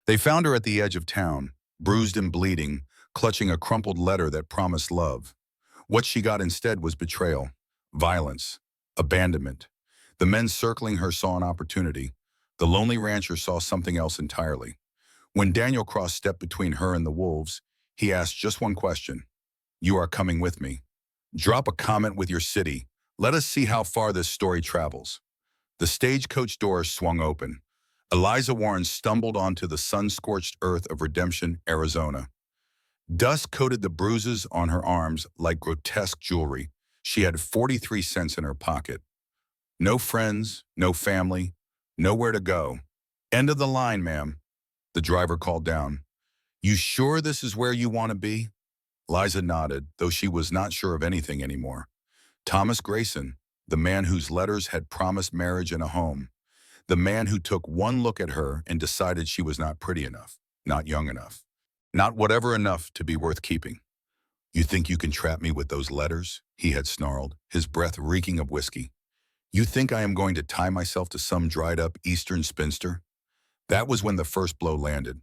They found her at the edge of town, bruised and bleeding, clutching a crumpled letter that promised love. What she got instead was betrayal, violence, abandonment. The men circling her saw an opportunity. The lonely rancher saw something else entirely. When Daniel Cross stepped between her and the wolves, he asked just one question. You are coming with me. Drop a comment with your city. Let us see how far this story travels. The stagecoach doors swung open. Eliza Warren stumbled onto the sun-scorched earth of Redemption, Arizona. Dust coated the bruises on her arms like grotesque jewelry. She had 43 cents in her pocket. No friends, no family, nowhere to go. End of the line, ma'am. The driver called down. You sure this is where you want to be? Liza nodded, though she was not sure of anything anymore. Thomas Grayson, the man whose letters had promised marriage and a home. The man who took one look at her and decided she was not pretty enough, not young enough, not whatever enough to be worth keeping. You think you can trap me with those letters? He had snarled, his breath reeking of whiskey. You think I am going to tie myself to some dried-up Eastern spinster? That was when the first blow landed.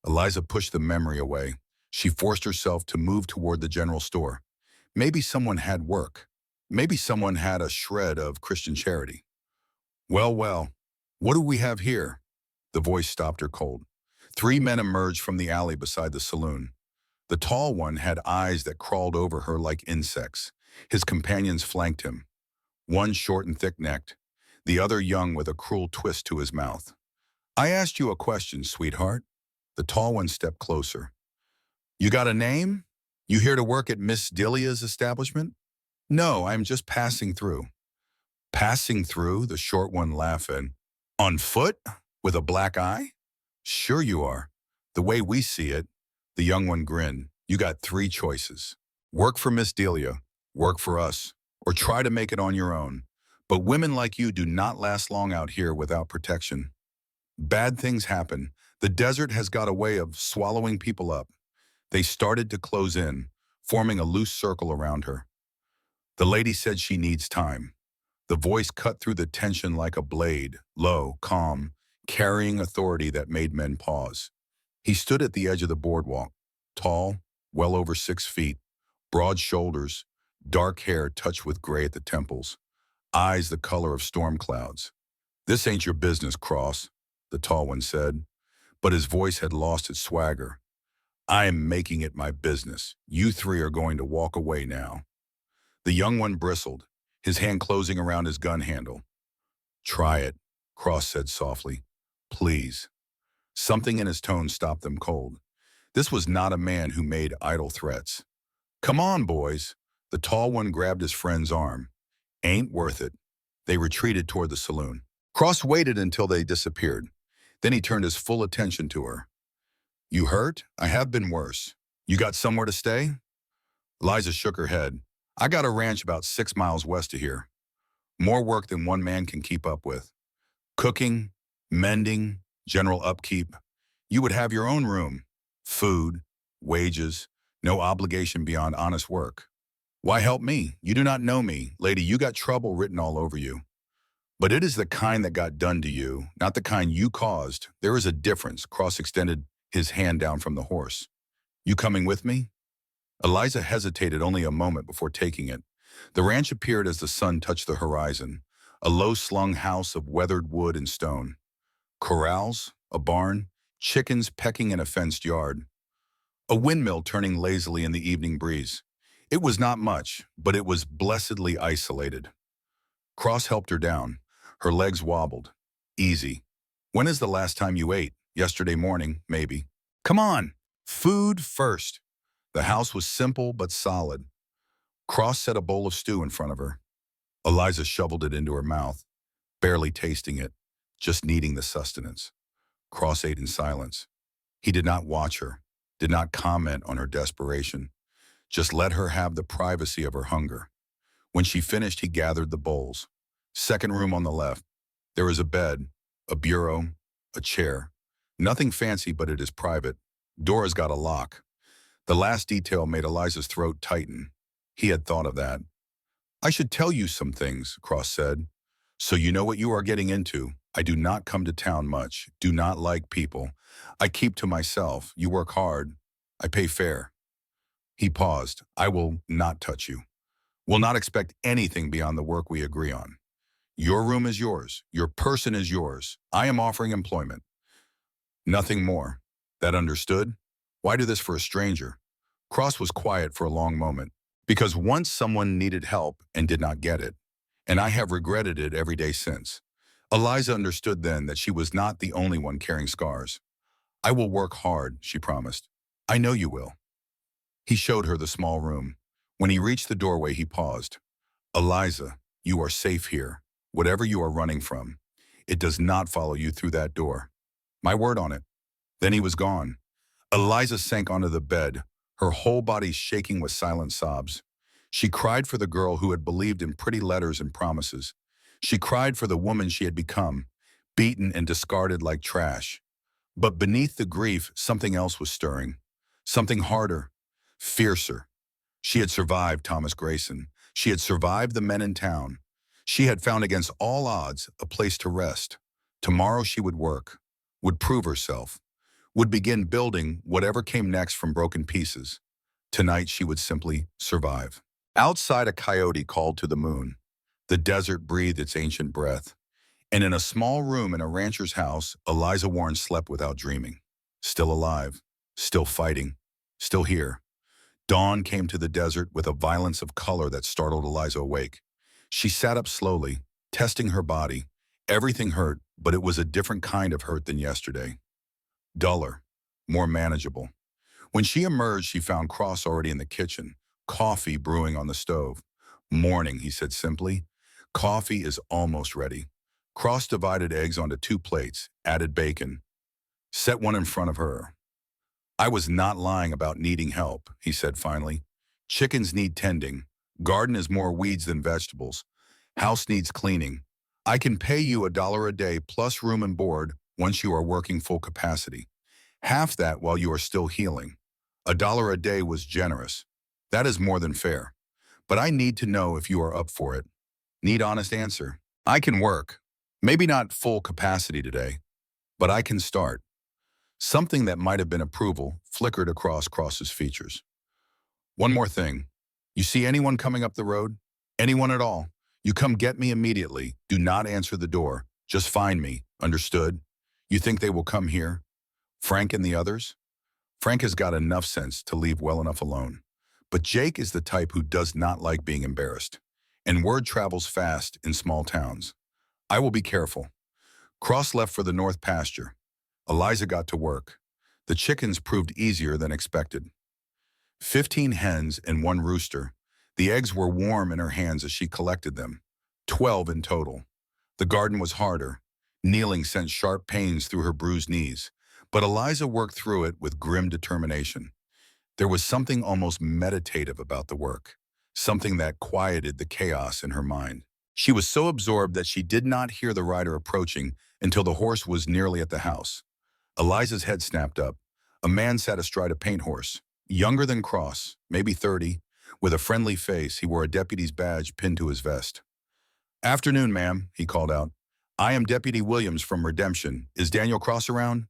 Eliza pushed the memory away. She forced herself to move toward the general store. Maybe someone had work. Maybe someone had a shred of Christian charity. Well, what do we have here? The voice stopped her cold. 3 men emerged from the alley beside the saloon. The tall one had eyes that crawled over her like insects. His companions flanked him. One short and thick-necked, the other young with a cruel twist to his mouth. I asked you a question, sweetheart. The tall one stepped closer. You got a name? You here to work at Miss Delia's establishment? No, I'm just passing through. Passing through? The short one laughed. On foot? With a black eye? Sure you are. The way we see it, the young one grinned. You got 3 choices. Work for Miss Delia, work for us, or try to make it on your own. But women like you do not last long out here without protection. Bad things happen. The desert has got a way of swallowing people up. They started to close in, forming a loose circle around her. The lady said she needs time. The voice cut through the tension like a blade, low, calm, carrying authority that made men pause. He stood at the edge of the boardwalk, tall, well over 6 feet, broad shoulders, dark hair touched with gray at the temples, eyes the color of storm clouds. This ain't your business, Cross, the tall one said, but his voice had lost its swagger. I am making it my business. You 3 are going to walk away now. The young one bristled, his hand closing around his gun handle. Try it, Cross said softly. Please. Something in his tone stopped them cold. This was not a man who made idle threats. Come on, boys. The tall one grabbed his friend's arm. Ain't worth it. They retreated toward the saloon. Cross waited until they disappeared. Then he turned his full attention to her. You hurt? I have been worse. You got somewhere to stay? Liza shook her head. I got a ranch about 6 miles west of here. More work than one man can keep up with. Cooking, mending, general upkeep. You would have your own room, food, wages, no obligation beyond honest work. Why help me? You do not know me. Lady, you got trouble written all over you. But it is the kind that got done to you, not the kind you caused. There is a difference. Cross extended his hand down from the horse. You coming with me? Eliza hesitated only a moment before taking it. The ranch appeared as the sun touched the horizon, a low-slung house of weathered wood and stone. Corrals, a barn, chickens pecking in a fenced yard. A windmill turning lazily in the evening breeze. It was not much, but it was blessedly isolated. Cross helped her down. Her legs wobbled. Easy. When is the last time you ate? Yesterday morning, maybe. Come on, food first. The house was simple but solid. Cross set a bowl of stew in front of her. Eliza shoveled it into her mouth, barely tasting it, just needing the sustenance. Cross ate in silence. He did not watch her, did not comment on her desperation, just let her have the privacy of her hunger. When she finished, he gathered the bowls. Second room on the left. There is a bed, a bureau, a chair. Nothing fancy, but it is private. Door has got a lock. The last detail made Eliza's throat tighten. He had thought of that. I should tell you some things, Cross said, so you know what you are getting into. I do not come to town much, do not like people. I keep to myself. You work hard. I pay fair. He paused. I will not touch you. Will not expect anything beyond the work we agree on. Your room is yours. Your person is yours. I am offering employment. Nothing more. That understood? Why do this for a stranger? Cross was quiet for a long moment. Because once someone needed help and did not get it, and I have regretted it every day since. Eliza understood then that she was not the only one carrying scars. I will work hard, she promised. I know you will. He showed her the small room. When he reached the doorway, he paused. Eliza, you are safe here. Whatever you are running from, it does not follow you through that door. My word on it. Then he was gone. Eliza sank onto the bed, her whole body shaking with silent sobs. She cried for the girl who had believed in pretty letters and promises. She cried for the woman she had become, beaten and discarded like trash. But beneath the grief, something else was stirring. Something harder, fiercer. She had survived Thomas Grayson. She had survived the men in town. She had found against all odds a place to rest. Tomorrow she would work, would prove herself, would begin building whatever came next from broken pieces. Tonight she would simply survive. Outside, a coyote called to the moon. The desert breathed its ancient breath. And in a small room in a rancher's house, Eliza Warren slept without dreaming. Still alive, still fighting, still here. Dawn came to the desert with a violence of color that startled Eliza awake. She sat up slowly, testing her body. Everything hurt, but it was a different kind of hurt than yesterday. Duller, more manageable. When she emerged, she found Cross already in the kitchen, coffee brewing on the stove. Morning, he said simply. Coffee is almost ready. Cross divided eggs onto 2 plates, added bacon. Set one in front of her. I was not lying about needing help, he said finally. Chickens need tending. Garden is more weeds than vegetables. House needs cleaning. I can pay you $1 a day plus room and board once you are working full capacity. Half that while you are still healing. $1 a day was generous. That is more than fair. But I need to know if you are up for it. Need honest answer. I can work. Maybe not full capacity today, but I can start. Something that might have been approval flickered across Cross's features. One more thing. You see anyone coming up the road? Anyone at all? You come get me immediately. Do not answer the door. Just find me. Understood? You think they will come here? Frank and the others? Frank has got enough sense to leave well enough alone. But Jake is the type who does not like being embarrassed. And word travels fast in small towns. I will be careful. Cross left for the north pasture. Eliza got to work. The chickens proved easier than expected. 15 hens and 1 rooster. The eggs were warm in her hands as she collected them. 12 in total. The garden was harder. Kneeling sent sharp pains through her bruised knees. But Eliza worked through it with grim determination. There was something almost meditative about the work. Something that quieted the chaos in her mind. She was so absorbed that she did not hear the rider approaching until the horse was nearly at the house. Eliza's head snapped up. A man sat astride a paint horse. Younger than Cross, maybe 30, with a friendly face. He wore a deputy's badge pinned to his vest. Afternoon, ma'am, he called out. I am Deputy Williams from Redemption. Is Daniel Cross around?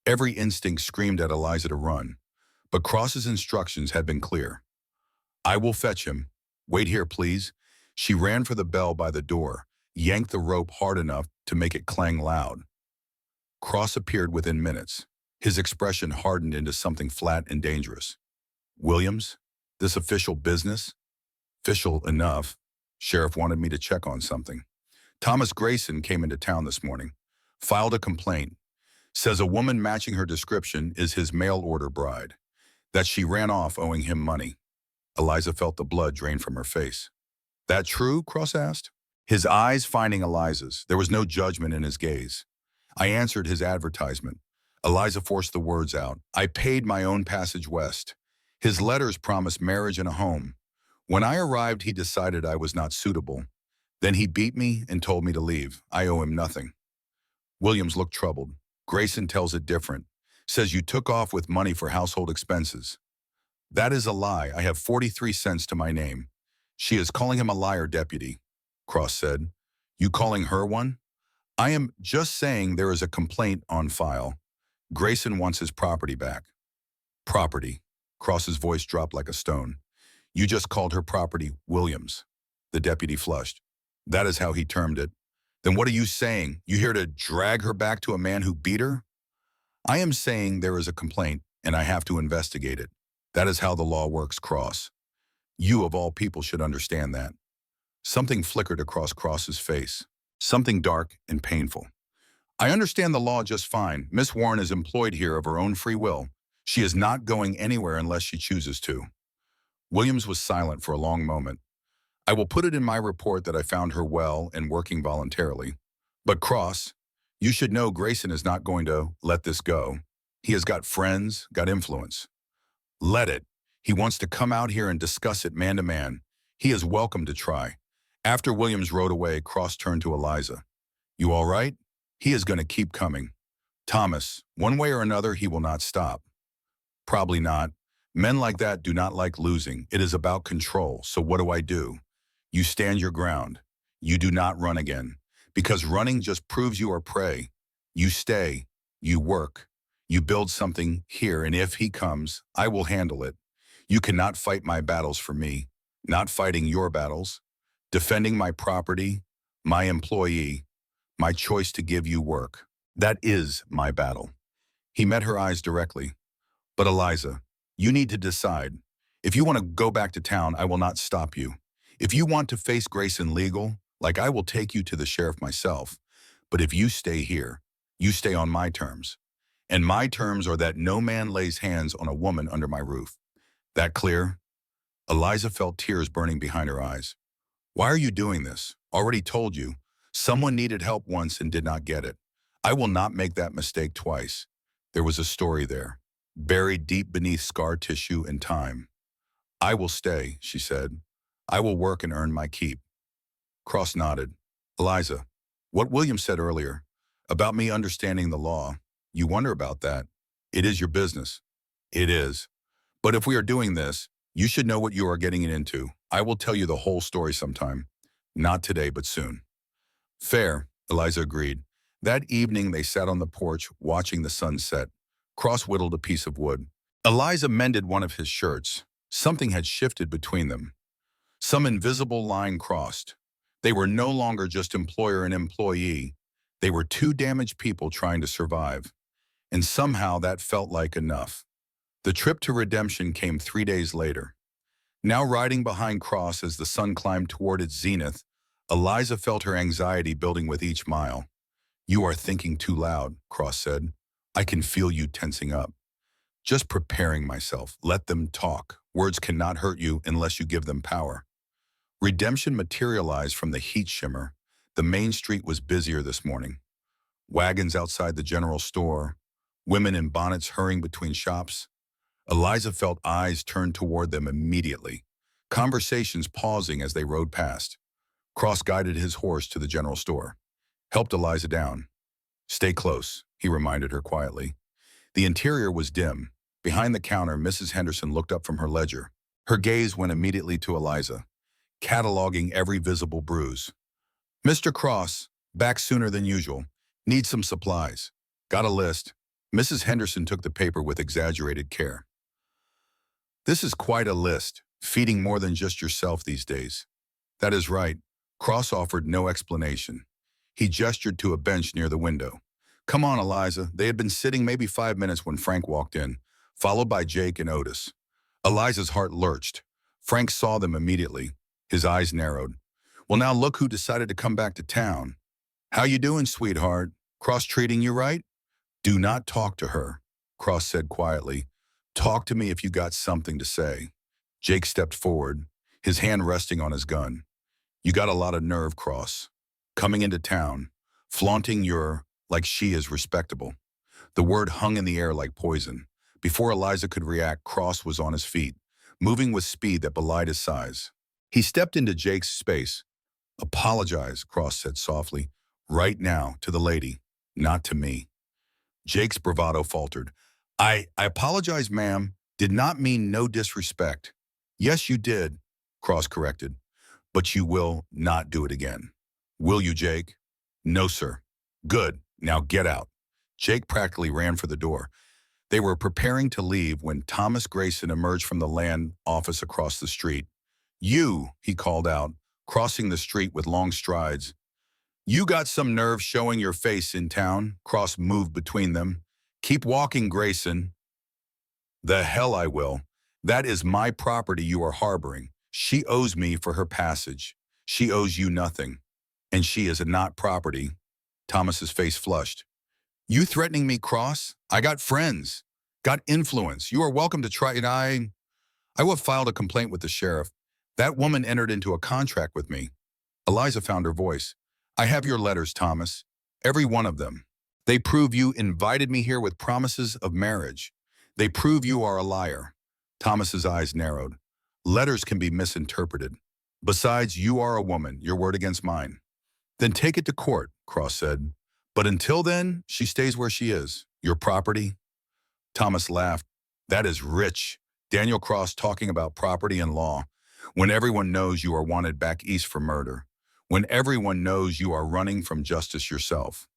Every instinct screamed at Eliza to run, but Cross's instructions had been clear. I will fetch him. Wait here, please. She ran for the bell by the door, yanked the rope hard enough to make it clang loud. Cross appeared within minutes. His expression hardened into something flat and dangerous. Williams? This official business? Official enough. Sheriff wanted me to check on something. Thomas Grayson came into town this morning. Filed a complaint. Says a woman matching her description is his mail-order bride. That she ran off owing him money. Eliza felt the blood drain from her face. That true? Cross asked. His eyes finding Eliza's. There was no judgment in his gaze. I answered his advertisement. Eliza forced the words out. I paid my own passage west. His letters promised marriage and a home. When I arrived, he decided I was not suitable. Then he beat me and told me to leave. I owe him nothing. Williams looked troubled. Grayson tells it different. Says you took off with money for household expenses. That is a lie. I have 43 cents to my name. She is calling him a liar, deputy, Cross said. You calling her one? I am just saying there is a complaint on file. Grayson wants his property back. Property. Cross's voice dropped like a stone. You just called her property Williams. The deputy flushed. That is how he termed it. Then what are you saying? You here to drag her back to a man who beat her? I am saying there is a complaint, and I have to investigate it. That is how the law works, Cross. You, of all people, should understand that. Something flickered across Cross's face. Something dark and painful. I understand the law just fine. Miss Warren is employed here of her own free will. She is not going anywhere unless she chooses to. Williams was silent for a long moment. I will put it in my report that I found her well and working voluntarily. But Cross, you should know Grayson is not going to let this go. He has got friends, got influence. Let it. He wants to come out here and discuss it man to man. He is welcome to try. After Williams rode away, Cross turned to Eliza. You all right? He is going to keep coming. Thomas, one way or another, he will not stop. Probably not. Men like that do not like losing. It is about control. So what do? You stand your ground. You do not run again. Because running just proves you are prey. You stay. You work. You build something here, and if he comes, I will handle it. You cannot fight my battles for me. Not fighting your battles. Defending my property, my employee, my choice to give you work. That is my battle. He met her eyes directly. But Eliza, you need to decide. If you want to go back to town, I will not stop you. If you want to face Grayson legal, like I will take you to the sheriff myself. But if you stay here, you stay on my terms. And my terms are that no man lays hands on a woman under my roof. That clear? Eliza felt tears burning behind her eyes. Why are you doing this? Already told you. Someone needed help once and did not get it. I will not make that mistake twice. There was a story there, buried deep beneath scar tissue and time. I will stay, she said. I will work and earn my keep. Cross nodded. Eliza, what William said earlier, about me understanding the law, you wonder about that. It is your business. It is. But if we are doing this, you should know what you are getting it into. I will tell you the whole story sometime. Not today, but soon. Fair, Eliza agreed. That evening they sat on the porch watching the sun set. Cross whittled a piece of wood. Eliza mended one of his shirts. Something had shifted between them. Some invisible line crossed. They were no longer just employer and employee. They were two damaged people trying to survive. And somehow that felt like enough. The trip to redemption came 3 days later. Now riding behind Cross as the sun climbed toward its zenith, Eliza felt her anxiety building with each mile. You are thinking too loud, Cross said. I can feel you tensing up. Just preparing myself. Let them talk. Words cannot hurt you unless you give them power. Redemption materialized from the heat shimmer. The main street was busier this morning. Wagons outside the general store, women in bonnets hurrying between shops. Eliza felt eyes turn toward them immediately, conversations pausing as they rode past. Cross guided his horse to the general store, helped Eliza down. Stay close, he reminded her quietly. The interior was dim. Behind the counter, Mrs. Henderson looked up from her ledger. Her gaze went immediately to Eliza, cataloging every visible bruise. Mr. Cross, back sooner than usual. Need some supplies. Got a list. Mrs. Henderson took the paper with exaggerated care. This is quite a list, feeding more than just yourself these days. That is right. Cross offered no explanation. He gestured to a bench near the window. Come on, Eliza. They had been sitting maybe 5 minutes when Frank walked in, followed by Jake and Otis. Eliza's heart lurched. Frank saw them immediately. His eyes narrowed. Well, now look who decided to come back to town. How you doing, sweetheart? Cross treating you right? Do not talk to her, Cross said quietly. Talk to me if you got something to say. Jake stepped forward, his hand resting on his gun. You got a lot of nerve, Cross. Coming into town, flaunting your, like she is respectable. The word hung in the air like poison. Before Eliza could react, Cross was on his feet, moving with speed that belied his size. He stepped into Jake's space. Apologize, Cross said softly. Right now, to the lady, not to me. Jake's bravado faltered. I apologize, ma'am. Did not mean no disrespect. Yes, you did, Cross corrected. But you will not do it again. Will you, Jake? No, sir. Good. Now get out. Jake practically ran for the door. They were preparing to leave when Thomas Grayson emerged from the land office across the street. You, he called out, crossing the street with long strides. You got some nerve showing your face in town. Cross moved between them. Keep walking, Grayson. The hell I will. That is my property you are harboring. She owes me for her passage. She owes you nothing. And she is not property. Thomas's face flushed. You threatening me, Cross? I got friends. Got influence. You are welcome to try it. I would have filed a complaint with the sheriff. That woman entered into a contract with me. Eliza found her voice. I have your letters, Thomas. Every one of them. They prove you invited me here with promises of marriage. They prove you are a liar. Thomas's eyes narrowed. Letters can be misinterpreted. Besides, you are a woman, your word against mine. Then take it to court, Cross said. But until then, she stays where she is. Your property? Thomas laughed. That is rich. Daniel Cross talking about property and law. When everyone knows you are wanted back east for murder. When everyone knows you are running from justice yourself.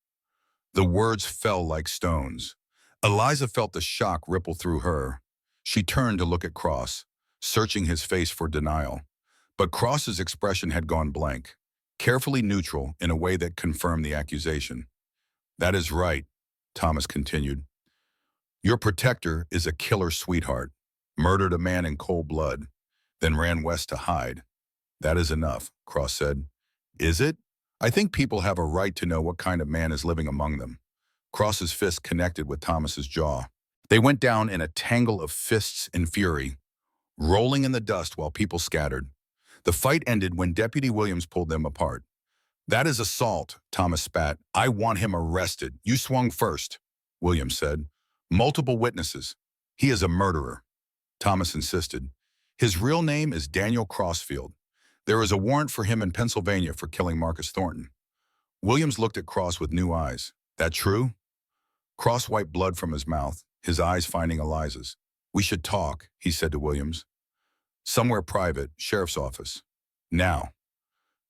The words fell like stones. Eliza felt the shock ripple through her. She turned to look at Cross, searching his face for denial. But Cross's expression had gone blank, carefully neutral in a way that confirmed the accusation. That is right, Thomas continued. Your protector is a killer sweetheart, murdered a man in cold blood, then ran west to hide. That is enough, Cross said. Is it? I think people have a right to know what kind of man is living among them. Cross's fist connected with Thomas's jaw. They went down in a tangle of fists and fury, rolling in the dust while people scattered. The fight ended when Deputy Williams pulled them apart. That is assault, Thomas spat. I want him arrested. You swung first, Williams said. Multiple witnesses. He is a murderer. Thomas insisted. His real name is Daniel Crossfield. There is a warrant for him in Pennsylvania for killing Marcus Thornton. Williams looked at Cross with new eyes. That true? Cross wiped blood from his mouth, his eyes finding Eliza's. We should talk, he said to Williams. Somewhere private, sheriff's office. Now.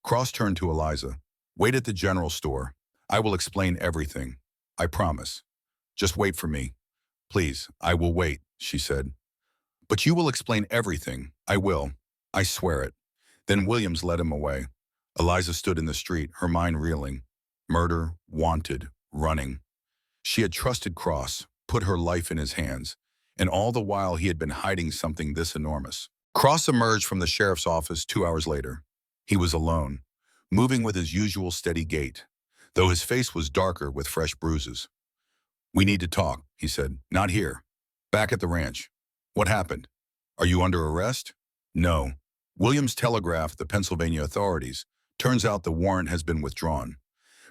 Cross turned to Eliza. Wait at the general store. I will explain everything. I promise. Just wait for me. Please, I will wait, she said. But you will explain everything. I will. I swear it. Then Williams led him away. Eliza stood in the street, her mind reeling. Murder, wanted, running. She had trusted Cross, put her life in his hands, and all the while he had been hiding something this enormous. Cross emerged from the sheriff's office 2 hours later. He was alone, moving with his usual steady gait, though his face was darker with fresh bruises. We need to talk, he said. Not here. Back at the ranch. What happened? Are you under arrest? No. Williams telegraphed the Pennsylvania authorities. Turns out the warrant has been withdrawn.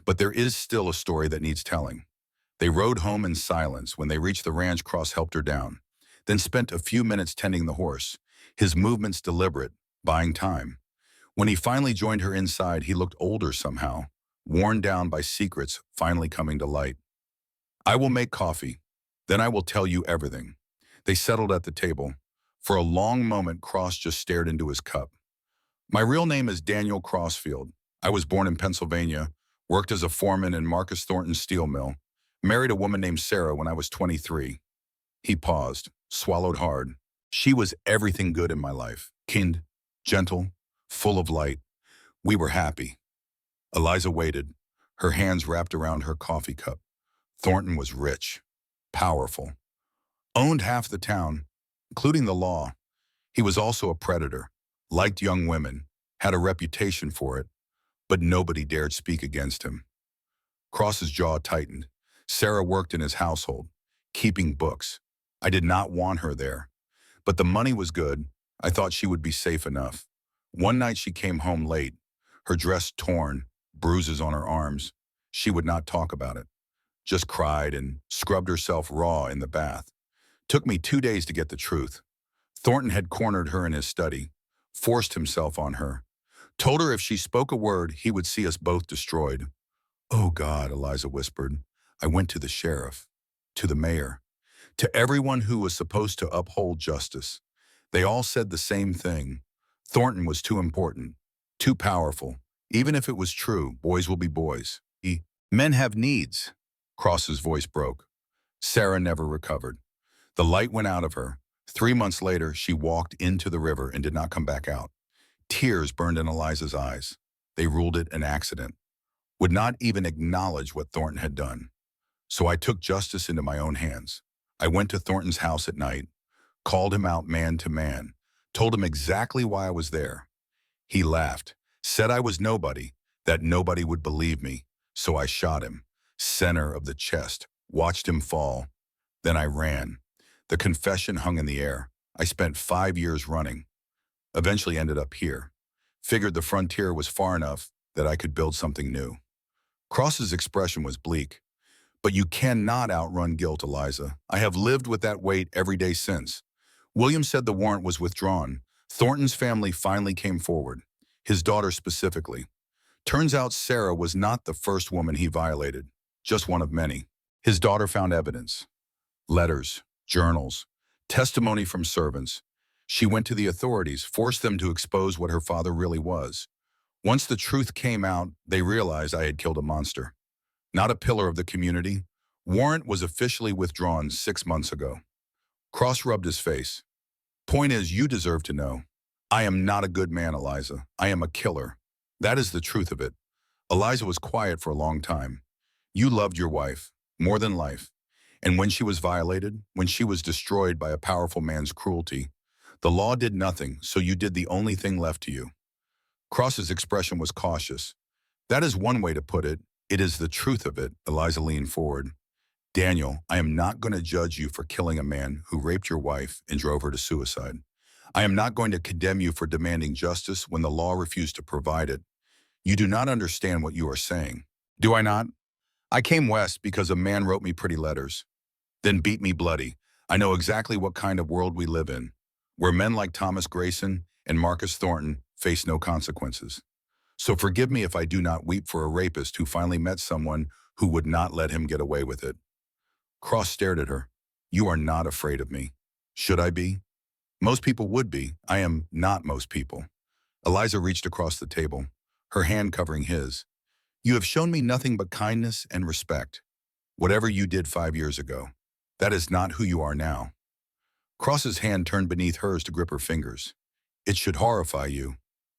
But there is still a story that needs telling. They rode home in silence. When they reached the ranch, Cross helped her down, then spent a few minutes tending the horse, his movements deliberate, buying time. When he finally joined her inside, he looked older somehow, worn down by secrets finally coming to light. I will make coffee. Then I will tell you everything. They settled at the table. For a long moment, Cross just stared into his cup. My real name is Daniel Crossfield. I was born in Pennsylvania, worked as a foreman in Marcus Thornton's steel mill, married a woman named Sarah when I was 23. He paused, swallowed hard. She was everything good in my life. Kind, gentle, full of light. We were happy. Eliza waited, her hands wrapped around her coffee cup. Thornton was rich, powerful, owned half the town, including the law. He was also a predator, liked young women, had a reputation for it, but nobody dared speak against him. Cross's jaw tightened. Sarah worked in his household, keeping books. I did not want her there, but the money was good. I thought she would be safe enough. One night she came home late, her dress torn, bruises on her arms. She would not talk about it, just cried and scrubbed herself raw in the bath. Took me 2 days to get the truth. Thornton had cornered her in his study, forced himself on her, told her if she spoke a word, he would see us both destroyed. Oh God, Eliza whispered. I went to the sheriff, to the mayor, to everyone who was supposed to uphold justice. They all said the same thing. Thornton was too important, too powerful. Even if it was true, boys will be boys. Men have needs. Cross's voice broke. Sarah never recovered. The light went out of her. 3 months later, she walked into the river and did not come back out. Tears burned in Eliza's eyes. They ruled it an accident. Would not even acknowledge what Thornton had done. So I took justice into my own hands. I went to Thornton's house at night, called him out man to man, told him exactly why I was there. He laughed, said I was nobody, that nobody would believe me. So I shot him, center of the chest, watched him fall. Then I ran. The confession hung in the air. I spent 5 years running. Eventually ended up here. Figured the frontier was far enough that I could build something new. Cross's expression was bleak. But you cannot outrun guilt, Eliza. I have lived with that weight every day since. William said the warrant was withdrawn. Thornton's family finally came forward. His daughter specifically. Turns out Sarah was not the first woman he violated, just one of many. His daughter found evidence. Letters, journals, testimony from servants. She went to the authorities, forced them to expose what her father really was. Once the truth came out, they realized I had killed a monster. Not a pillar of the community. Warrant was officially withdrawn 6 months ago. Cross rubbed his face. Point is, you deserve to know. I am not a good man, Eliza. I am a killer. That is the truth of it. Eliza was quiet for a long time. You loved your wife, more than life. And when she was violated, when she was destroyed by a powerful man's cruelty, the law did nothing, so you did the only thing left to you. Cross's expression was cautious. That is one way to put it. It is the truth of it, Eliza leaned forward. Daniel, I am not going to judge you for killing a man who raped your wife and drove her to suicide. I am not going to condemn you for demanding justice when the law refused to provide it. You do not understand what you are saying. Do I not? I came west because a man wrote me pretty letters, then beat me bloody. I know exactly what kind of world we live in, where men like Thomas Grayson and Marcus Thornton face no consequences. So forgive me if I do not weep for a rapist who finally met someone who would not let him get away with it. Cross stared at her. You are not afraid of me. Should I be? Most people would be. I am not most people. Eliza reached across the table, her hand covering his. You have shown me nothing but kindness and respect. Whatever you did 5 years ago, that is not who you are now. Cross's hand turned beneath hers to grip her fingers. It should horrify you,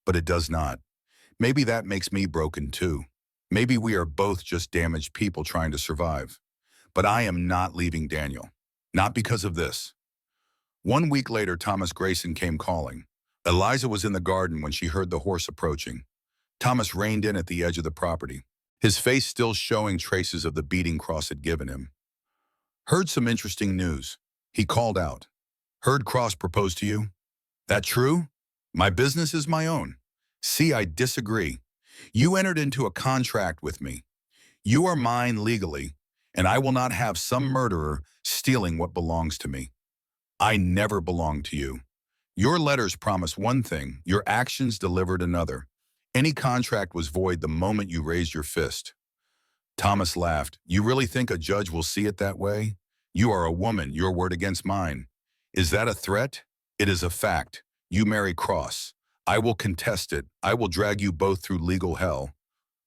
but it does not. Maybe that makes me broken too. Maybe we are both just damaged people trying to survive. But I am not leaving Daniel. Not because of this. 1 week later, Thomas Grayson came calling. Eliza was in the garden when she heard the horse approaching. Thomas reined in at the edge of the property, his face still showing traces of the beating Cross had given him. Heard some interesting news. He called out. Heard Cross propose to you? That true? My business is my own. See, I disagree. You entered into a contract with me. You are mine legally, and I will not have some murderer stealing what belongs to me. I never belonged to you. Your letters promised one thing, your actions delivered another. Any contract was void the moment you raised your fist. Thomas laughed. You really think a judge will see it that way? You are a woman, your word against mine. Is that a threat? It is a fact. You marry Cross. I will contest it. I will drag you both through legal hell.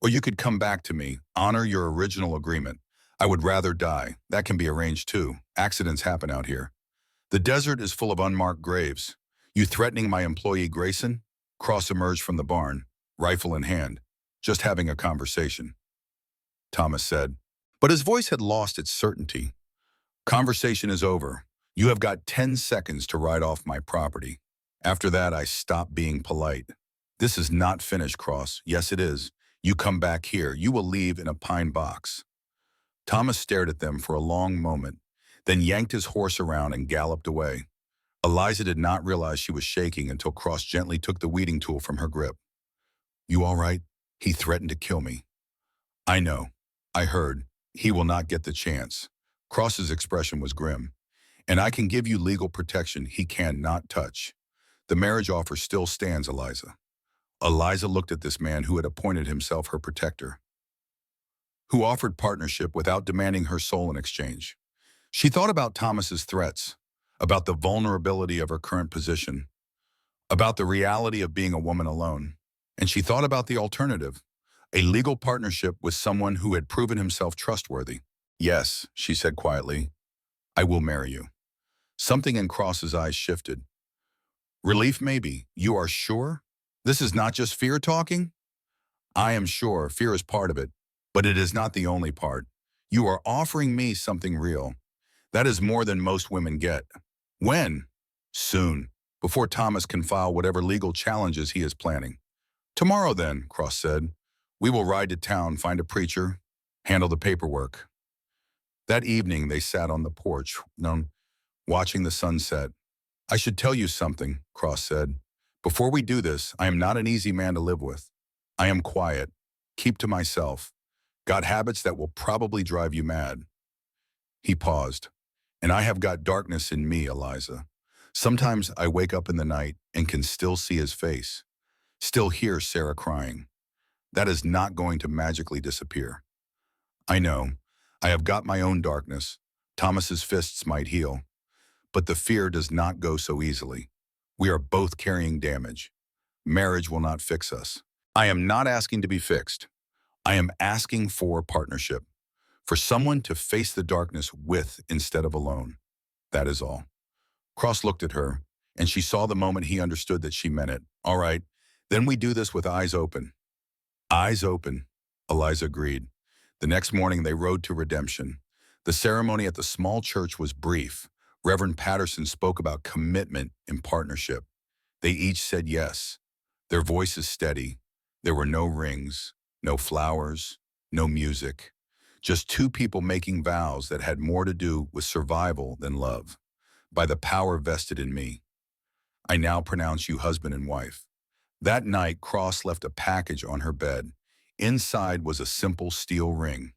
Or you could come back to me, honor your original agreement. I would rather die. That can be arranged too. Accidents happen out here. The desert is full of unmarked graves. You threatening my employee Grayson? Cross emerged from the barn, rifle in hand, just having a conversation. Thomas said, but his voice had lost its certainty. Conversation is over. You have got 10 seconds to ride off my property. After that, I stop being polite. This is not finished, Cross. Yes, it is. You come back here. You will leave in a pine box. Thomas stared at them for a long moment, then yanked his horse around and galloped away. Eliza did not realize she was shaking until Cross gently took the weeding tool from her grip. You all right? He threatened to kill me. I know. I heard. He will not get the chance. Cross's expression was grim. And I can give you legal protection he cannot touch. The marriage offer still stands, Eliza. Eliza looked at this man who had appointed himself her protector, who offered partnership without demanding her soul in exchange. She thought about Thomas's threats, about the vulnerability of her current position, about the reality of being a woman alone. And she thought about the alternative, A legal partnership with someone who had proven himself trustworthy. Yes, she said quietly, I will marry you. Something in Cross's eyes shifted. Relief maybe. You are sure? This is not just fear talking? I am sure fear is part of it, but it is not the only part. You are offering me something real. That is more than most women get. When? Soon, before Thomas can file whatever legal challenges he is planning. Tomorrow then, Cross said. We will ride to town, find a preacher, handle the paperwork. That evening they sat on the porch, watching the sunset. I should tell you something, Cross said. Before we do this, I am not an easy man to live with. I am quiet, keep to myself, got habits that will probably drive you mad. He paused. And I have got darkness in me, Eliza. Sometimes I wake up in the night and can still see his face, still hear Sarah crying. That is not going to magically disappear. I know, I have got my own darkness. Thomas's fists might heal, but the fear does not go so easily. We are both carrying damage. Marriage will not fix us. I am not asking to be fixed. I am asking for partnership, for someone to face the darkness with instead of alone. That is all. Cross looked at her, and she saw the moment he understood that she meant it. All right, then we do this with eyes open. Eyes open, Eliza agreed. The next morning they rode to Redemption. The ceremony at the small church was brief. Reverend Patterson spoke about commitment and partnership. They each said yes. Their voices steady. There were no rings, no flowers, no music. Just two people making vows that had more to do with survival than love. By the power vested in me, I now pronounce you husband and wife. That night, Cross left a package on her bed. Inside was a simple steel ring,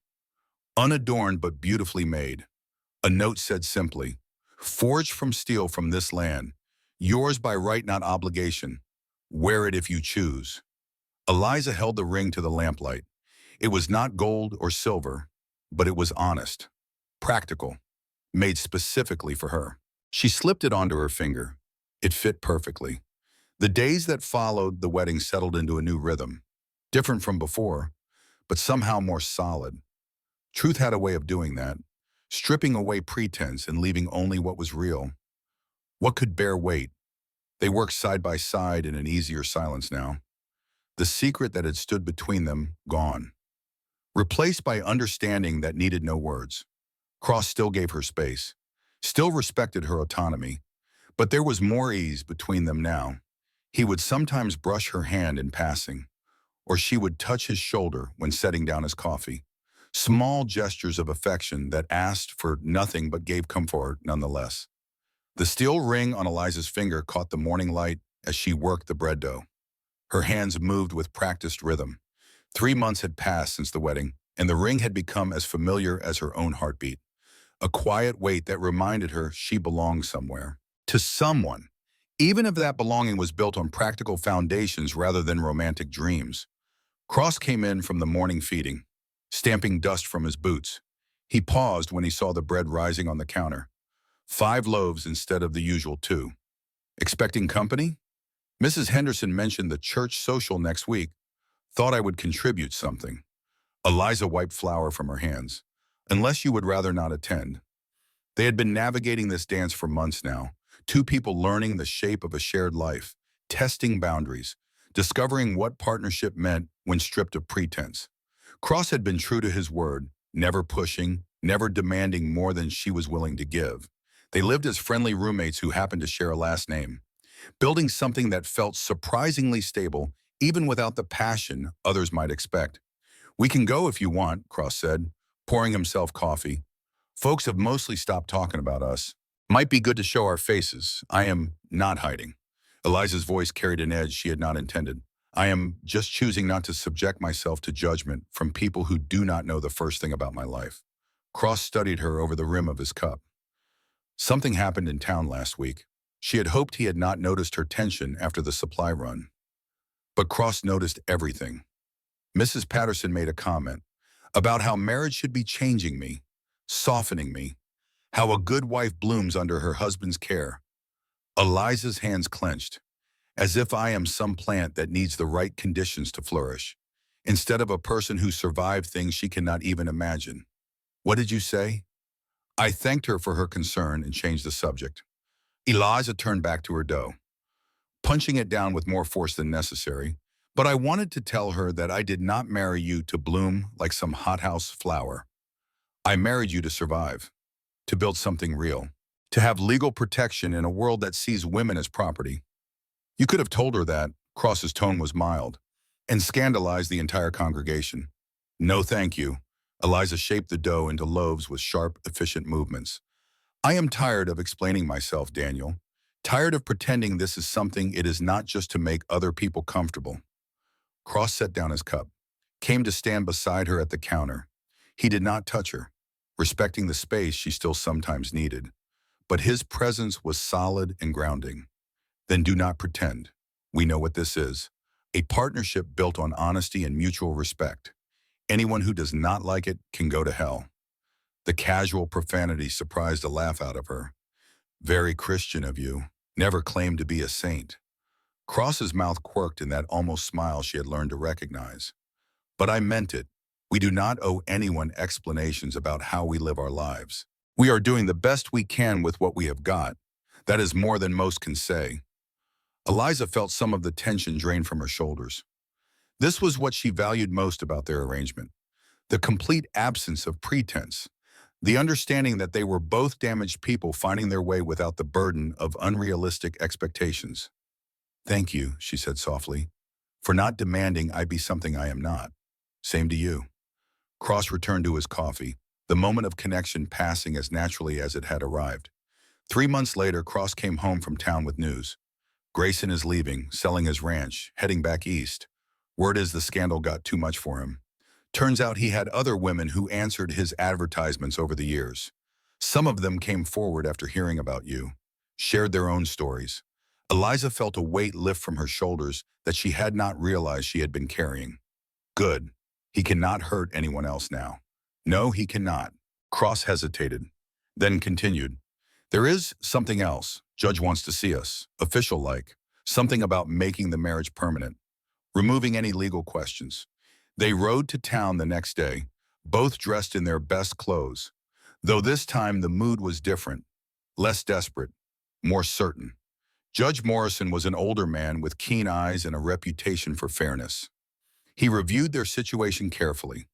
unadorned but beautifully made. A note said simply, forged from steel from this land, yours by right not obligation. Wear it if you choose. Eliza held the ring to the lamplight. It was not gold or silver, but it was honest, practical, made specifically for her. She slipped it onto her finger. It fit perfectly. The days that followed the wedding settled into a new rhythm, different from before, but somehow more solid. Truth had a way of doing that, stripping away pretense and leaving only what was real. What could bear weight? They worked side by side in an easier silence now. The secret that had stood between them, gone. Replaced by understanding that needed no words. Cross still gave her space, still respected her autonomy, but there was more ease between them now. He would sometimes brush her hand in passing, or she would touch his shoulder when setting down his coffee. Small gestures of affection that asked for nothing but gave comfort nonetheless. The steel ring on Eliza's finger caught the morning light as she worked the bread dough. Her hands moved with practiced rhythm. 3 months had passed since the wedding, and the ring had become as familiar as her own heartbeat. A quiet weight that reminded her she belonged somewhere. To someone, even if that belonging was built on practical foundations rather than romantic dreams. Cross came in from the morning feeding, stamping dust from his boots. He paused when he saw the bread rising on the counter. 5 loaves instead of the usual 2. Expecting company? Mrs. Henderson mentioned the church social next week. Thought I would contribute something. Eliza wiped flour from her hands. Unless you would rather not attend. They had been navigating this dance for months now. 2 people learning the shape of a shared life, testing boundaries, discovering what partnership meant when stripped of pretense. Cross had been true to his word, never pushing, never demanding more than she was willing to give. They lived as friendly roommates who happened to share a last name, building something that felt surprisingly stable, even without the passion others might expect. We can go if you want, Cross said, pouring himself coffee. Folks have mostly stopped talking about us. Might be good to show our faces. I am not hiding. Eliza's voice carried an edge she had not intended. I am just choosing not to subject myself to judgment from people who do not know the first thing about my life. Cross studied her over the rim of his cup. Something happened in town last week. She had hoped he had not noticed her tension after the supply run. But Cross noticed everything. Mrs. Patterson made a comment about how marriage should be changing me, softening me, how a good wife blooms under her husband's care. Eliza's hands clenched, as if I am some plant that needs the right conditions to flourish. instead of a person who survived things she cannot even imagine. What did you say? I thanked her for her concern and changed the subject. Eliza turned back to her dough, punching it down with more force than necessary, but I wanted to tell her that I did not marry you to bloom like some hothouse flower. I married you to survive, to build something real, to have legal protection in a world that sees women as property. You could have told her that. Cross's tone was mild and scandalized the entire congregation. No, thank you. Eliza shaped the dough into loaves with sharp, efficient movements. I am tired of explaining myself, Daniel. Tired of pretending this is something it is not, just to make other people comfortable. Cross set down his cup, came to stand beside her at the counter. He did not touch her, respecting the space she still sometimes needed. But his presence was solid and grounding. Then do not pretend. We know what this is. A partnership built on honesty and mutual respect. Anyone who does not like it can go to hell. The casual profanity surprised a laugh out of her. Very Christian of you. Never claimed to be a saint. Cross's mouth quirked in that almost smile she had learned to recognize. But I meant it. We do not owe anyone explanations about how we live our lives. We are doing the best we can with what we have got. That is more than most can say. Eliza felt some of the tension drain from her shoulders. This was what she valued most about their arrangement. The complete absence of pretense. The understanding that they were both damaged people finding their way without the burden of unrealistic expectations. Thank you, she said softly, for not demanding I be something I am not. Same to you. Cross returned to his coffee, the moment of connection passing as naturally as it had arrived. 3 months later, Cross came home from town with news. Grayson is leaving, selling his ranch, heading back east. Word is the scandal got too much for him. Turns out he had other women who answered his advertisements over the years. Some of them came forward after hearing about you, shared their own stories. Eliza felt a weight lift from her shoulders that she had not realized she had been carrying. Good. He cannot hurt anyone else now. No, he cannot. Cross hesitated, then continued. There is something else. Judge wants to see us, official-like. Something about making the marriage permanent, removing any legal questions. They rode to town the next day, both dressed in their best clothes, though this time the mood was different, less desperate, more certain. Judge Morrison was an older man with keen eyes and a reputation for fairness. He reviewed their situation carefully,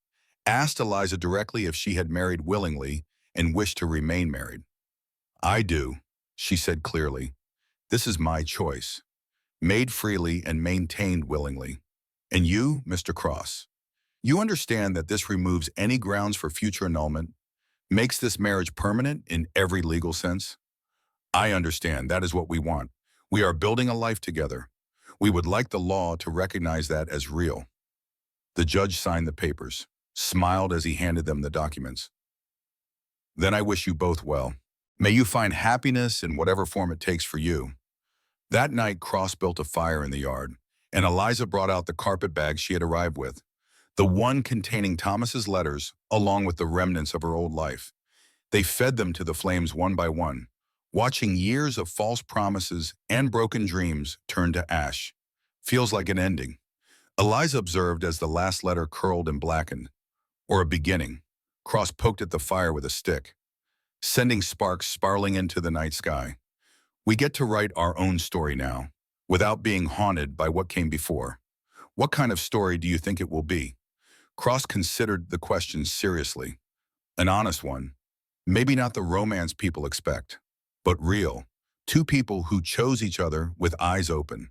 asked Eliza directly if she had married willingly and wished to remain married. I do, she said clearly. This is my choice, made freely and maintained willingly. And you, Mr. Cross, you understand that this removes any grounds for future annulment, makes this marriage permanent in every legal sense? I understand. That is what we want. We are building a life together. We would like the law to recognize that as real. The judge signed the papers, smiled as he handed them the documents. Then I wish you both well. May you find happiness in whatever form it takes for you. That night, Cross built a fire in the yard, and Eliza brought out the carpet bag she had arrived with, the one containing Thomas's letters, along with the remnants of her old life. They fed them to the flames one by one, watching years of false promises and broken dreams turn to ash. Feels like an ending, Eliza observed as the last letter curled and blackened. Or a beginning. Cross poked at the fire with a stick, sending sparks spiraling into the night sky. We get to write our own story now, without being haunted by what came before. What kind of story do you think it will be? Cross considered the question seriously. An honest one. Maybe not the romance people expect, but real. Two people who chose each other with eyes open,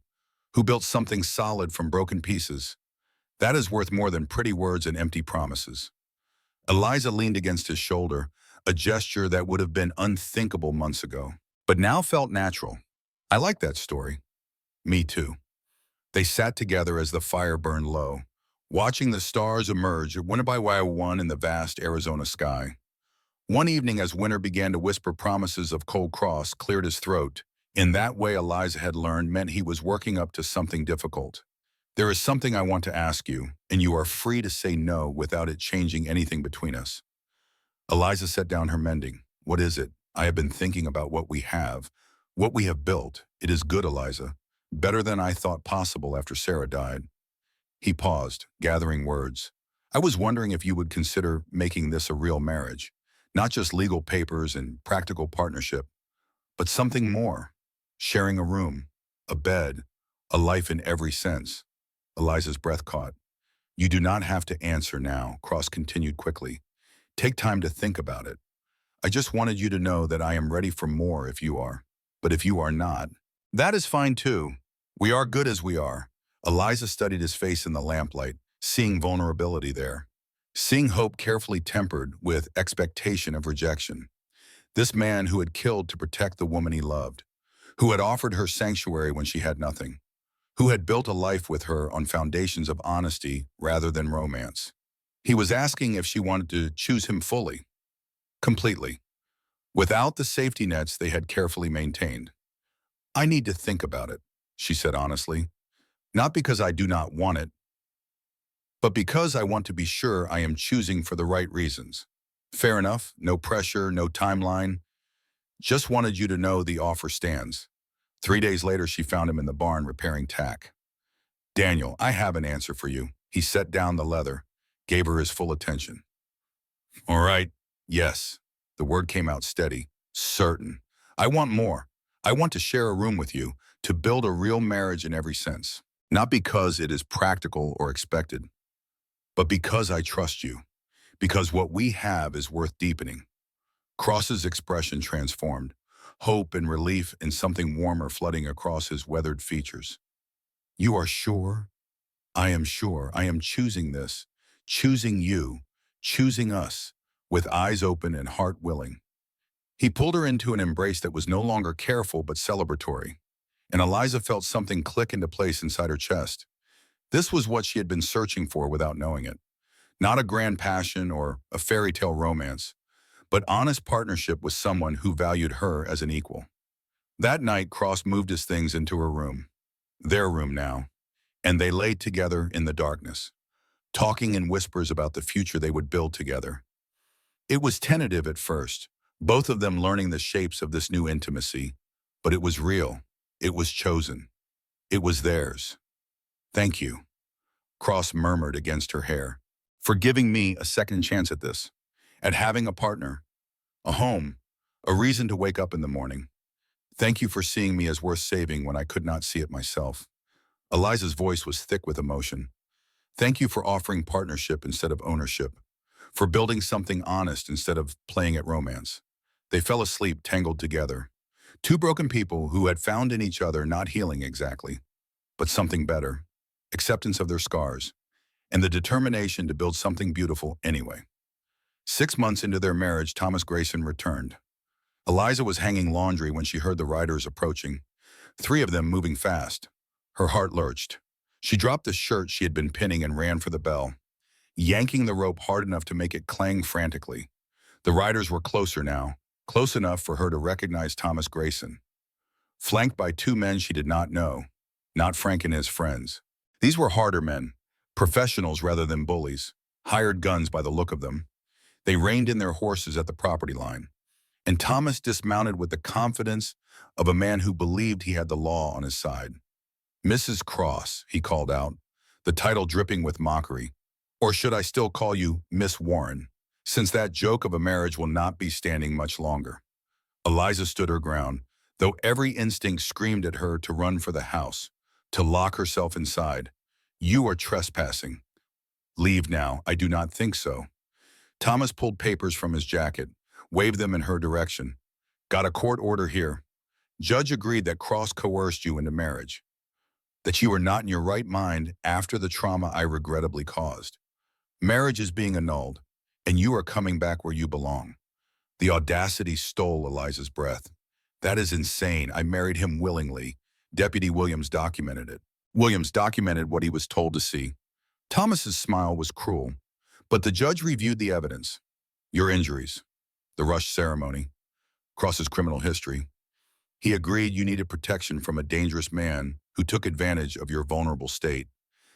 who built something solid from broken pieces. That is worth more than pretty words and empty promises. Eliza leaned against his shoulder, a gesture that would have been unthinkable months ago, but now felt natural. I like that story. Me too. They sat together as the fire burned low, watching the stars emerge one by one in the vast Arizona sky. One evening, as winter began to whisper promises of cold, Cross cleared his throat. In that way, Eliza had learned meant he was working up to something difficult. There is something I want to ask you, and you are free to say no without it changing anything between us. Eliza set down her mending. What is it? I have been thinking about what we have built. It is good, Eliza. Better than I thought possible after Sarah died. He paused, gathering words. I was wondering if you would consider making this a real marriage, not just legal papers and practical partnership, but something more. Sharing a room, a bed, a life in every sense. Eliza's breath caught. You do not have to answer now, Cross continued quickly. Take time to think about it. I just wanted you to know that I am ready for more if you are. But if you are not, that is fine too. We are good as we are. Eliza studied his face in the lamplight, seeing vulnerability there, seeing hope carefully tempered with expectation of rejection. This man who had killed to protect the woman he loved, who had offered her sanctuary when she had nothing, who had built a life with her on foundations of honesty rather than romance. He was asking if she wanted to choose him fully, completely, without the safety nets they had carefully maintained. I need to think about it, she said honestly, not because I do not want it, but because I want to be sure I am choosing for the right reasons. Fair enough, no pressure, no timeline. Just wanted you to know the offer stands. 3 days later, she found him in the barn repairing tack. Daniel, I have an answer for you. He set down the leather, gave her his full attention. All right, yes. The word came out steady, certain. I want more. I want to share a room with you, to build a real marriage in every sense. Not because it is practical or expected, but because I trust you. Because what we have is worth deepening. Cross's expression transformed, hope and relief and something warmer flooding across his weathered features. You are sure? I am sure. I am choosing this, choosing you, choosing us, with eyes open and heart willing. He pulled her into an embrace that was no longer careful but celebratory, and Eliza felt something click into place inside her chest. This was what she had been searching for without knowing it. Not a grand passion or a fairy tale romance, but honest partnership with someone who valued her as an equal. That night, Cross moved his things into her room, their room now, and they lay together in the darkness, talking in whispers about the future they would build together. It was tentative at first, both of them learning the shapes of this new intimacy, but it was real. It was chosen. It was theirs. Thank you, Cross murmured against her hair, for giving me a second chance at this, at having a partner, a home, a reason to wake up in the morning. Thank you for seeing me as worth saving when I could not see it myself. Eliza's voice was thick with emotion. Thank you for offering partnership instead of ownership, for building something honest instead of playing at romance. They fell asleep tangled together. Two broken people who had found in each other not healing exactly, but something better, acceptance of their scars, and the determination to build something beautiful anyway. 6 months into their marriage, Thomas Grayson returned. Eliza was hanging laundry when she heard the riders approaching, 3 of them moving fast. Her heart lurched. She dropped the shirt she had been pinning and ran for the bell, yanking the rope hard enough to make it clang frantically. The riders were closer now, close enough for her to recognize Thomas Grayson, flanked by 2 men she did not know, not Frank and his friends. These were harder men, professionals rather than bullies, hired guns by the look of them. They reined in their horses at the property line, and Thomas dismounted with the confidence of a man who believed he had the law on his side. Mrs. Cross, he called out, the title dripping with mockery. Or should I still call you Miss Warren, since that joke of a marriage will not be standing much longer? Eliza stood her ground, though every instinct screamed at her to run for the house, to lock herself inside. You are trespassing. Leave now, I do not think so. Thomas pulled papers from his jacket, waved them in her direction. Got a court order here. Judge agreed that Cross coerced you into marriage, that you are not in your right mind after the trauma I regrettably caused. Marriage is being annulled, and you are coming back where you belong. The audacity stole Eliza's breath. That is insane. I married him willingly. Deputy Williams documented it. Williams documented what he was told to see. Thomas's smile was cruel, but the judge reviewed the evidence. Your injuries, the rushed ceremony, Cross's criminal history. He agreed you needed protection from a dangerous man who took advantage of your vulnerable state.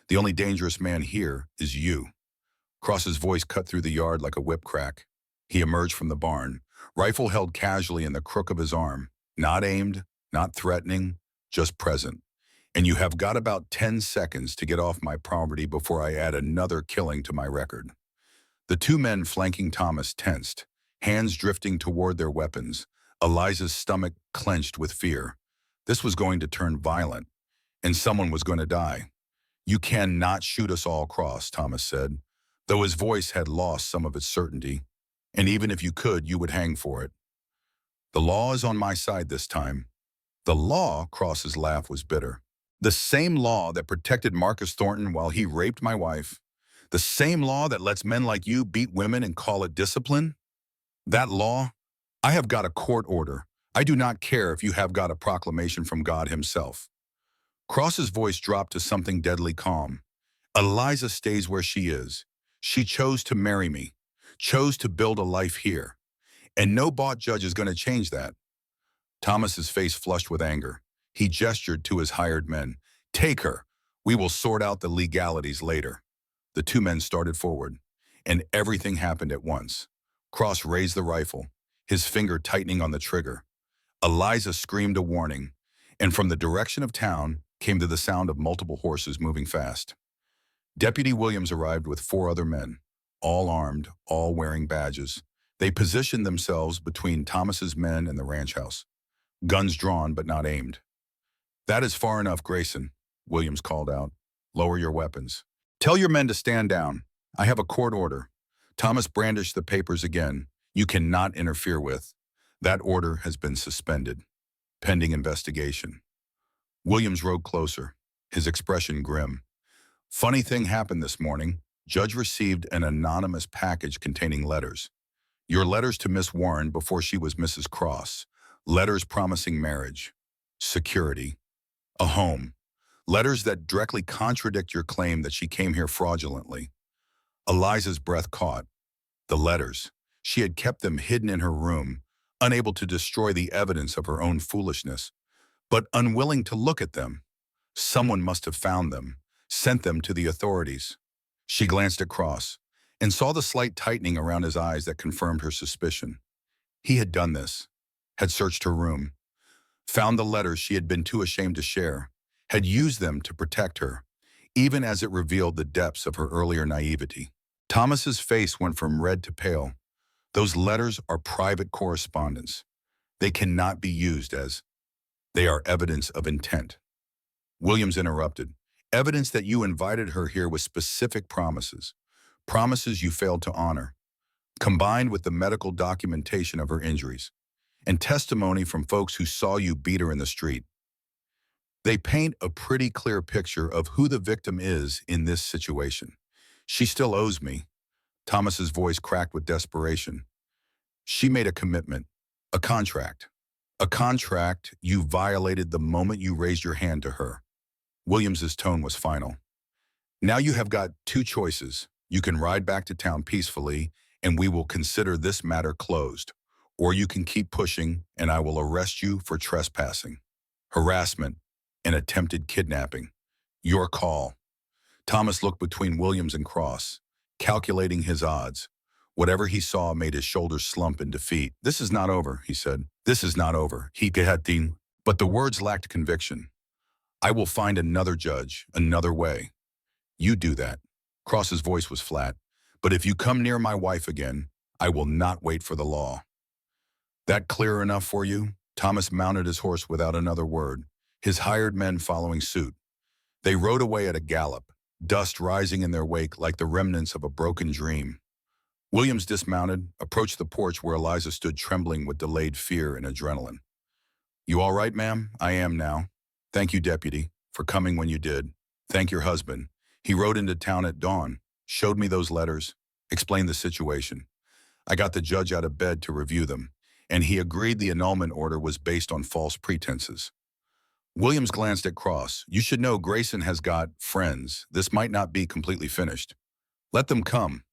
The only dangerous man here is you. Cross's voice cut through the yard like a whip crack. He emerged from the barn, rifle held casually in the crook of his arm, not aimed, not threatening, just present. and you have got about 10 seconds to get off my property before I add another killing to my record." The two men flanking Thomas tensed, hands drifting toward their weapons, Eliza's stomach clenched with fear. This was going to turn violent, and someone was going to die. "You cannot shoot us all across," Thomas said, though his voice had lost some of its certainty. "And even if you could, you would hang for it." "The law is on my side this time." "The law?" Cross's laugh was bitter. "The same law that protected Marcus Thornton while he raped my wife. The same law that lets men like you beat women and call it discipline? That law? I have got a court order. I do not care if you have got a proclamation from God himself." Cross's voice dropped to something deadly calm. "Eliza stays where she is. She chose to marry me, chose to build a life here. And no bought judge is going to change that." Thomas's face flushed with anger. He gestured to his hired men. "Take her. We will sort out the legalities later." The two men started forward, and everything happened at once. Cross raised the rifle, his finger tightening on the trigger. Eliza screamed a warning, and from the direction of town came the sound of multiple horses moving fast. Deputy Williams arrived with 4 other men, all armed, all wearing badges. They positioned themselves between Thomas's men and the ranch house, guns drawn but not aimed. "That is far enough, Grayson," Williams called out. "Lower your weapons. Tell your men to stand down. I have a court order." Thomas brandished the papers again. "You cannot interfere with. That order has been suspended, pending investigation." Williams rode closer, his expression grim. "Funny thing happened this morning. Judge received an anonymous package containing letters. Your letters to Miss Warren before she was Mrs. Cross. Letters promising marriage, security, a home. Letters that directly contradict your claim that she came here fraudulently." Eliza's breath caught. The letters. She had kept them hidden in her room, unable to destroy the evidence of her own foolishness, but unwilling to look at them. Someone must have found them, sent them to the authorities. She glanced at Cross and saw the slight tightening around his eyes that confirmed her suspicion. He had done this, had searched her room, found the letters she had been too ashamed to share, had used them to protect her, even as it revealed the depths of her earlier naivety. Thomas's face went from red to pale. "Those letters are private correspondence. They cannot be used as. They are evidence of intent." Williams interrupted. "Evidence that you invited her here with specific promises. Promises you failed to honor, combined with the medical documentation of her injuries, and testimony from folks who saw you beat her in the street. They paint a pretty clear picture of who the victim is in this situation. She still owes me." Thomas's voice cracked with desperation. "She made a commitment, a contract. A contract you violated the moment you raised your hand to her." Williams's tone was final. "Now you have got 2 choices. You can ride back to town peacefully, and we will consider this matter closed. Or you can keep pushing, and I will arrest you for trespassing, harassment, and attempted kidnapping. Your call." Thomas looked between Williams and Cross, calculating his odds. Whatever he saw made his shoulders slump in defeat. "This is not over," he said. "This is not over." But the words lacked conviction. "I will find another judge, another way." "You do that." Cross's voice was flat. "But if you come near my wife again, I will not wait for the law." "That clear enough for you?" Thomas mounted his horse without another word, his hired men following suit. They rode away at a gallop, dust rising in their wake like the remnants of a broken dream. Williams dismounted, approached the porch where Eliza stood trembling with delayed fear and adrenaline. "You all right, ma'am?" "I am now. Thank you, Deputy, for coming when you did. Thank your husband. He rode into town at dawn, showed me those letters, explained the situation. I got the judge out of bed to review them, and he agreed the annulment order was based on false pretenses." Williams glanced at Cross. "You should know Grayson has got friends. This might not be completely finished. Let them come."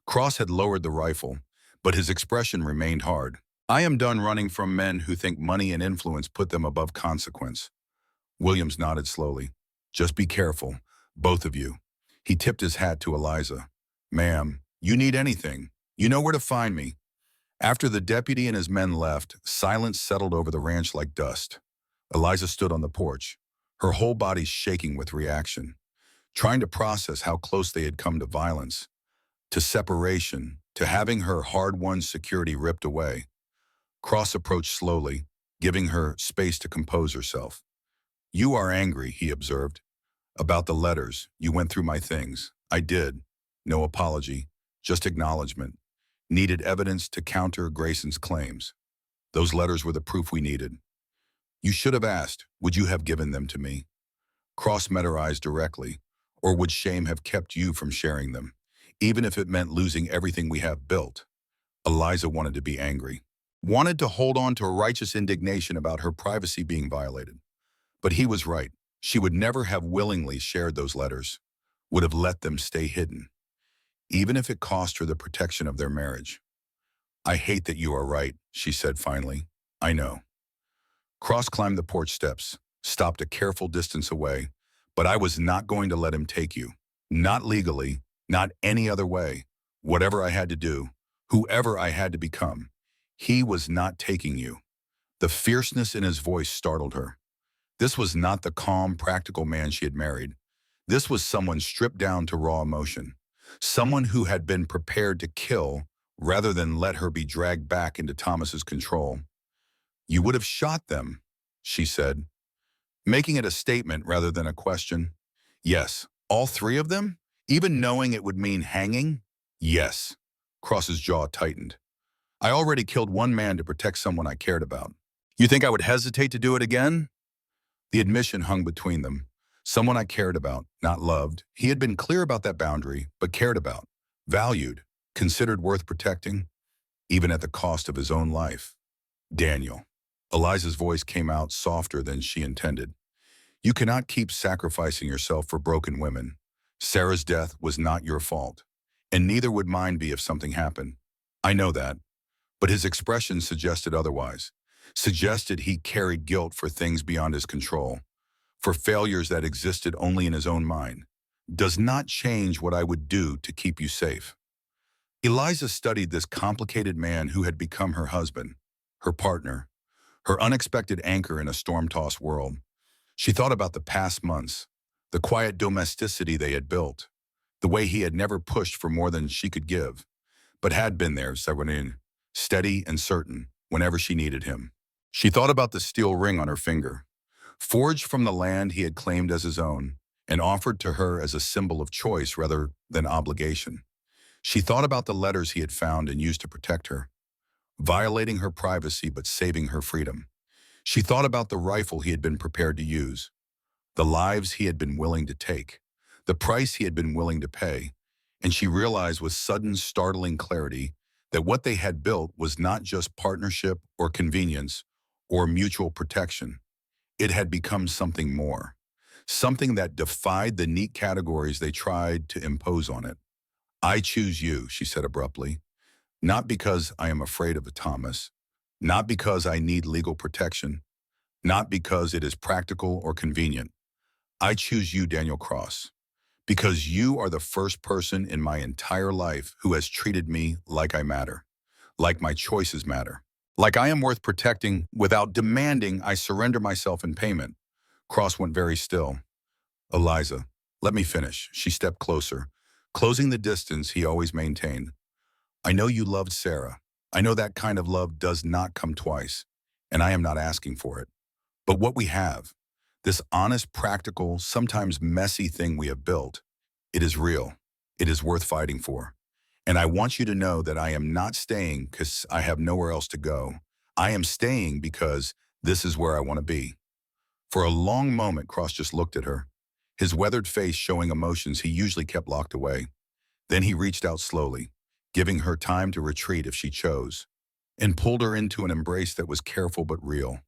Cross had lowered the rifle, but his expression remained hard. "I am done running from men who think money and influence put them above consequence." Williams nodded slowly. "Just be careful, both of you." He tipped his hat to Eliza. "Ma'am, you need anything. You know where to find me." After the deputy and his men left, silence settled over the ranch like dust. Eliza stood on the porch, her whole body shaking with reaction, trying to process how close they had come to violence, to separation, to having her hard-won security ripped away. Cross approached slowly, giving her space to compose herself. "You are angry," he observed. "About the letters. You went through my things." "I did." No apology, just acknowledgement. Needed evidence to counter Grayson's claims. Those letters were the proof we needed. "You should have asked, would you have given them to me?" Cross met her eyes directly. "Or would shame have kept you from sharing them, even if it meant losing everything we have built?" Eliza wanted to be angry, wanted to hold on to a righteous indignation about her privacy being violated. But he was right. She would never have willingly shared those letters, would have let them stay hidden, even if it cost her the protection of their marriage. "I hate that you are right," she said finally. "I know." Cross climbed the porch steps, stopped a careful distance away, "But I was not going to let him take you. Not legally, not any other way. Whatever I had to do, whoever I had to become, he was not taking you." The fierceness in his voice startled her. This was not the calm, practical man she had married. This was someone stripped down to raw emotion. Someone who had been prepared to kill rather than let her be dragged back into Thomas's control. "You would have shot them," she said, making it a statement rather than a question. "Yes, all three of them? Even knowing it would mean hanging?" "Yes." Cross's jaw tightened. "I already killed one man to protect someone I cared about. You think I would hesitate to do it again?" The admission hung between them. Someone I cared about, not loved. He had been clear about that boundary, but cared about, valued, considered worth protecting, even at the cost of his own life. "Daniel." Eliza's voice came out softer than she intended. "You cannot keep sacrificing yourself for broken women. Sarah's death was not your fault, and neither would mine be if something happened. I know that." But his expression suggested otherwise, suggested he carried guilt for things beyond his control, for failures that existed only in his own mind. "Does not change what I would do to keep you safe." Eliza studied this complicated man who had become her husband, her partner, her unexpected anchor in a storm-tossed world. She thought about the past months, the quiet domesticity they had built, the way he had never pushed for more than she could give, but had been there, serene, steady and certain, whenever she needed him. She thought about the steel ring on her finger, forged from the land he had claimed as his own, and offered to her as a symbol of choice rather than obligation. She thought about the letters he had found and used to protect her, violating her privacy but saving her freedom. She thought about the rifle he had been prepared to use, the lives he had been willing to take, the price he had been willing to pay, and she realized with sudden, startling clarity that what they had built was not just partnership or convenience or mutual protection. It had become something more, something that defied the neat categories they tried to impose on it. "I choose you," she said abruptly, "not because I am afraid of a Thomas, not because I need legal protection, not because it is practical or convenient. I choose you, Daniel Cross, because you are the first person in my entire life who has treated me like I matter, like my choices matter, like I am worth protecting without demanding I surrender myself in payment." Cross went very still. "Eliza, let me finish." She stepped closer, closing the distance he always maintained. "I know you loved Sarah. I know that kind of love does not come twice, and I am not asking for it. But what we have, this honest, practical, sometimes messy thing we have built, it is real. It is worth fighting for. And I want you to know that I am not staying because I have nowhere else to go. I am staying because this is where I want to be." For a long moment, Cross just looked at her, his weathered face showing emotions he usually kept locked away. Then he reached out slowly, giving her time to retreat if she chose, and pulled her into an embrace that was careful but real.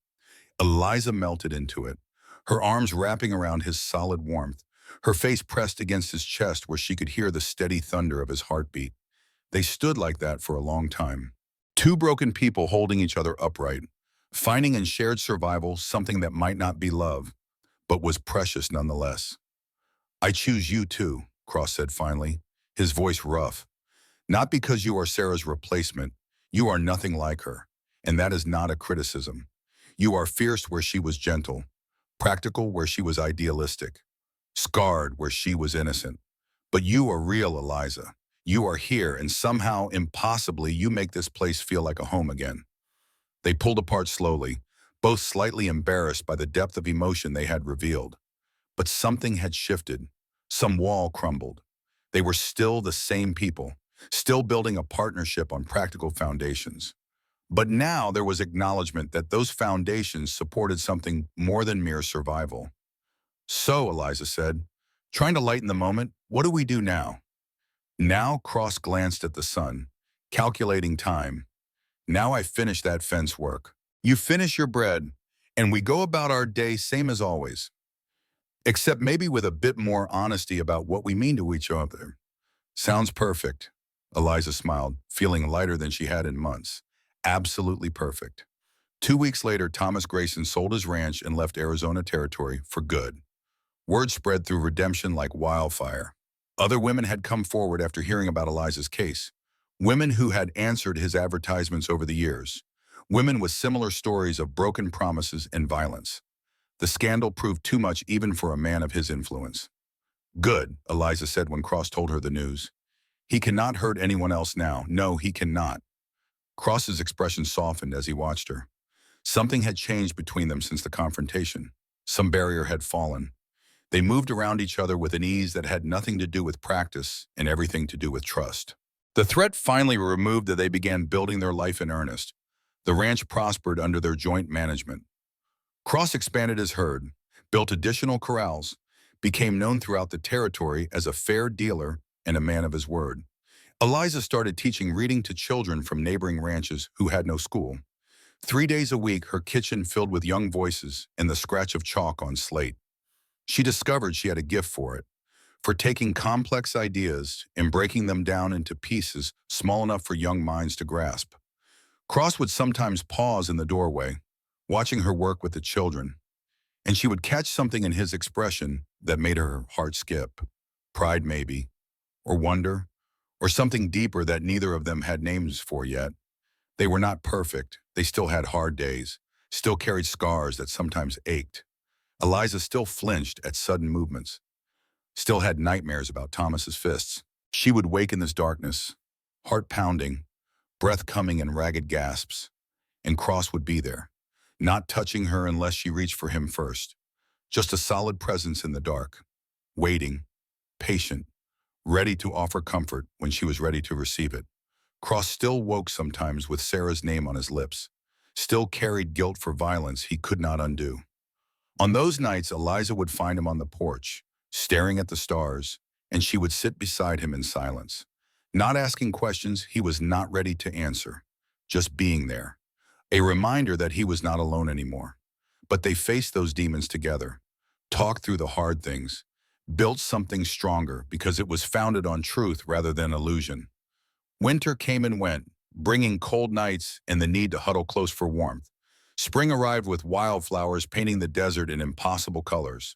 Eliza melted into it, her arms wrapping around his solid warmth, her face pressed against his chest where she could hear the steady thunder of his heartbeat. They stood like that for a long time. Two broken people holding each other upright, finding in shared survival something that might not be love, but was precious nonetheless. "I choose you too," Cross said finally, his voice rough. "Not because you are Sarah's replacement. You are nothing like her, and that is not a criticism. You are fierce where she was gentle, Practical where she was idealistic. Scarred where she was innocent. But you are real, Eliza. You are here, and somehow, impossibly, you make this place feel like a home again. They pulled apart slowly, both slightly embarrassed by the depth of emotion they had revealed. But something had shifted. Some wall crumbled. They were still the same people, still building a partnership on practical foundations. But now there was acknowledgement that those foundations supported something more than mere survival. So, Eliza said, trying to lighten the moment, what do we do now? Now Cross glanced at the sun, calculating time. Now I finish that fence work. You finish your bread, and we go about our day same as always, except maybe with a bit more honesty about what we mean to each other. Sounds perfect. Eliza smiled, feeling lighter than she had in months. Absolutely perfect. 2 weeks later, Thomas Grayson sold his ranch and left Arizona Territory for good. Word spread through redemption like wildfire. Other women had come forward after hearing about Eliza's case. Women who had answered his advertisements over the years. Women with similar stories of broken promises and violence. The scandal proved too much even for a man of his influence. Good, Eliza said when Cross told her the news. He cannot hurt anyone else now. No, he cannot. Cross's expression softened as he watched her. Something had changed between them since the confrontation. Some barrier had fallen. They moved around each other with an ease that had nothing to do with practice and everything to do with trust. The threat finally removed, that they began building their life in earnest. The ranch prospered under their joint management. Cross expanded his herd, built additional corrals, became known throughout the territory as a fair dealer and a man of his word. Eliza started teaching reading to children from neighboring ranches who had no school. 3 days a week, her kitchen filled with young voices and the scratch of chalk on slate. She discovered she had a gift for taking complex ideas and breaking them down into pieces small enough for young minds to grasp. Cross would sometimes pause in the doorway, watching her work with the children, and she would catch something in his expression that made her heart skip. Pride maybe, or wonder, or something deeper that neither of them had names for yet. They were not perfect. They still had hard days, still carried scars that sometimes ached. Eliza still flinched at sudden movements, still had nightmares about Thomas's fists. She would wake in this darkness, heart pounding, breath coming in ragged gasps, and Cross would be there, not touching her unless she reached for him first. Just a solid presence in the dark, waiting, patient, ready to offer comfort when she was ready to receive it. Cross still woke sometimes with Sarah's name on his lips, still carried guilt for violence he could not undo. On those nights, Eliza would find him on the porch, staring at the stars, and she would sit beside him in silence. Not asking questions he was not ready to answer, just being there. A reminder that he was not alone anymore. But they faced those demons together, talked through the hard things, built something stronger because it was founded on truth rather than illusion. Winter came and went, bringing cold nights and the need to huddle close for warmth. Spring arrived with wildflowers painting the desert in impossible colors.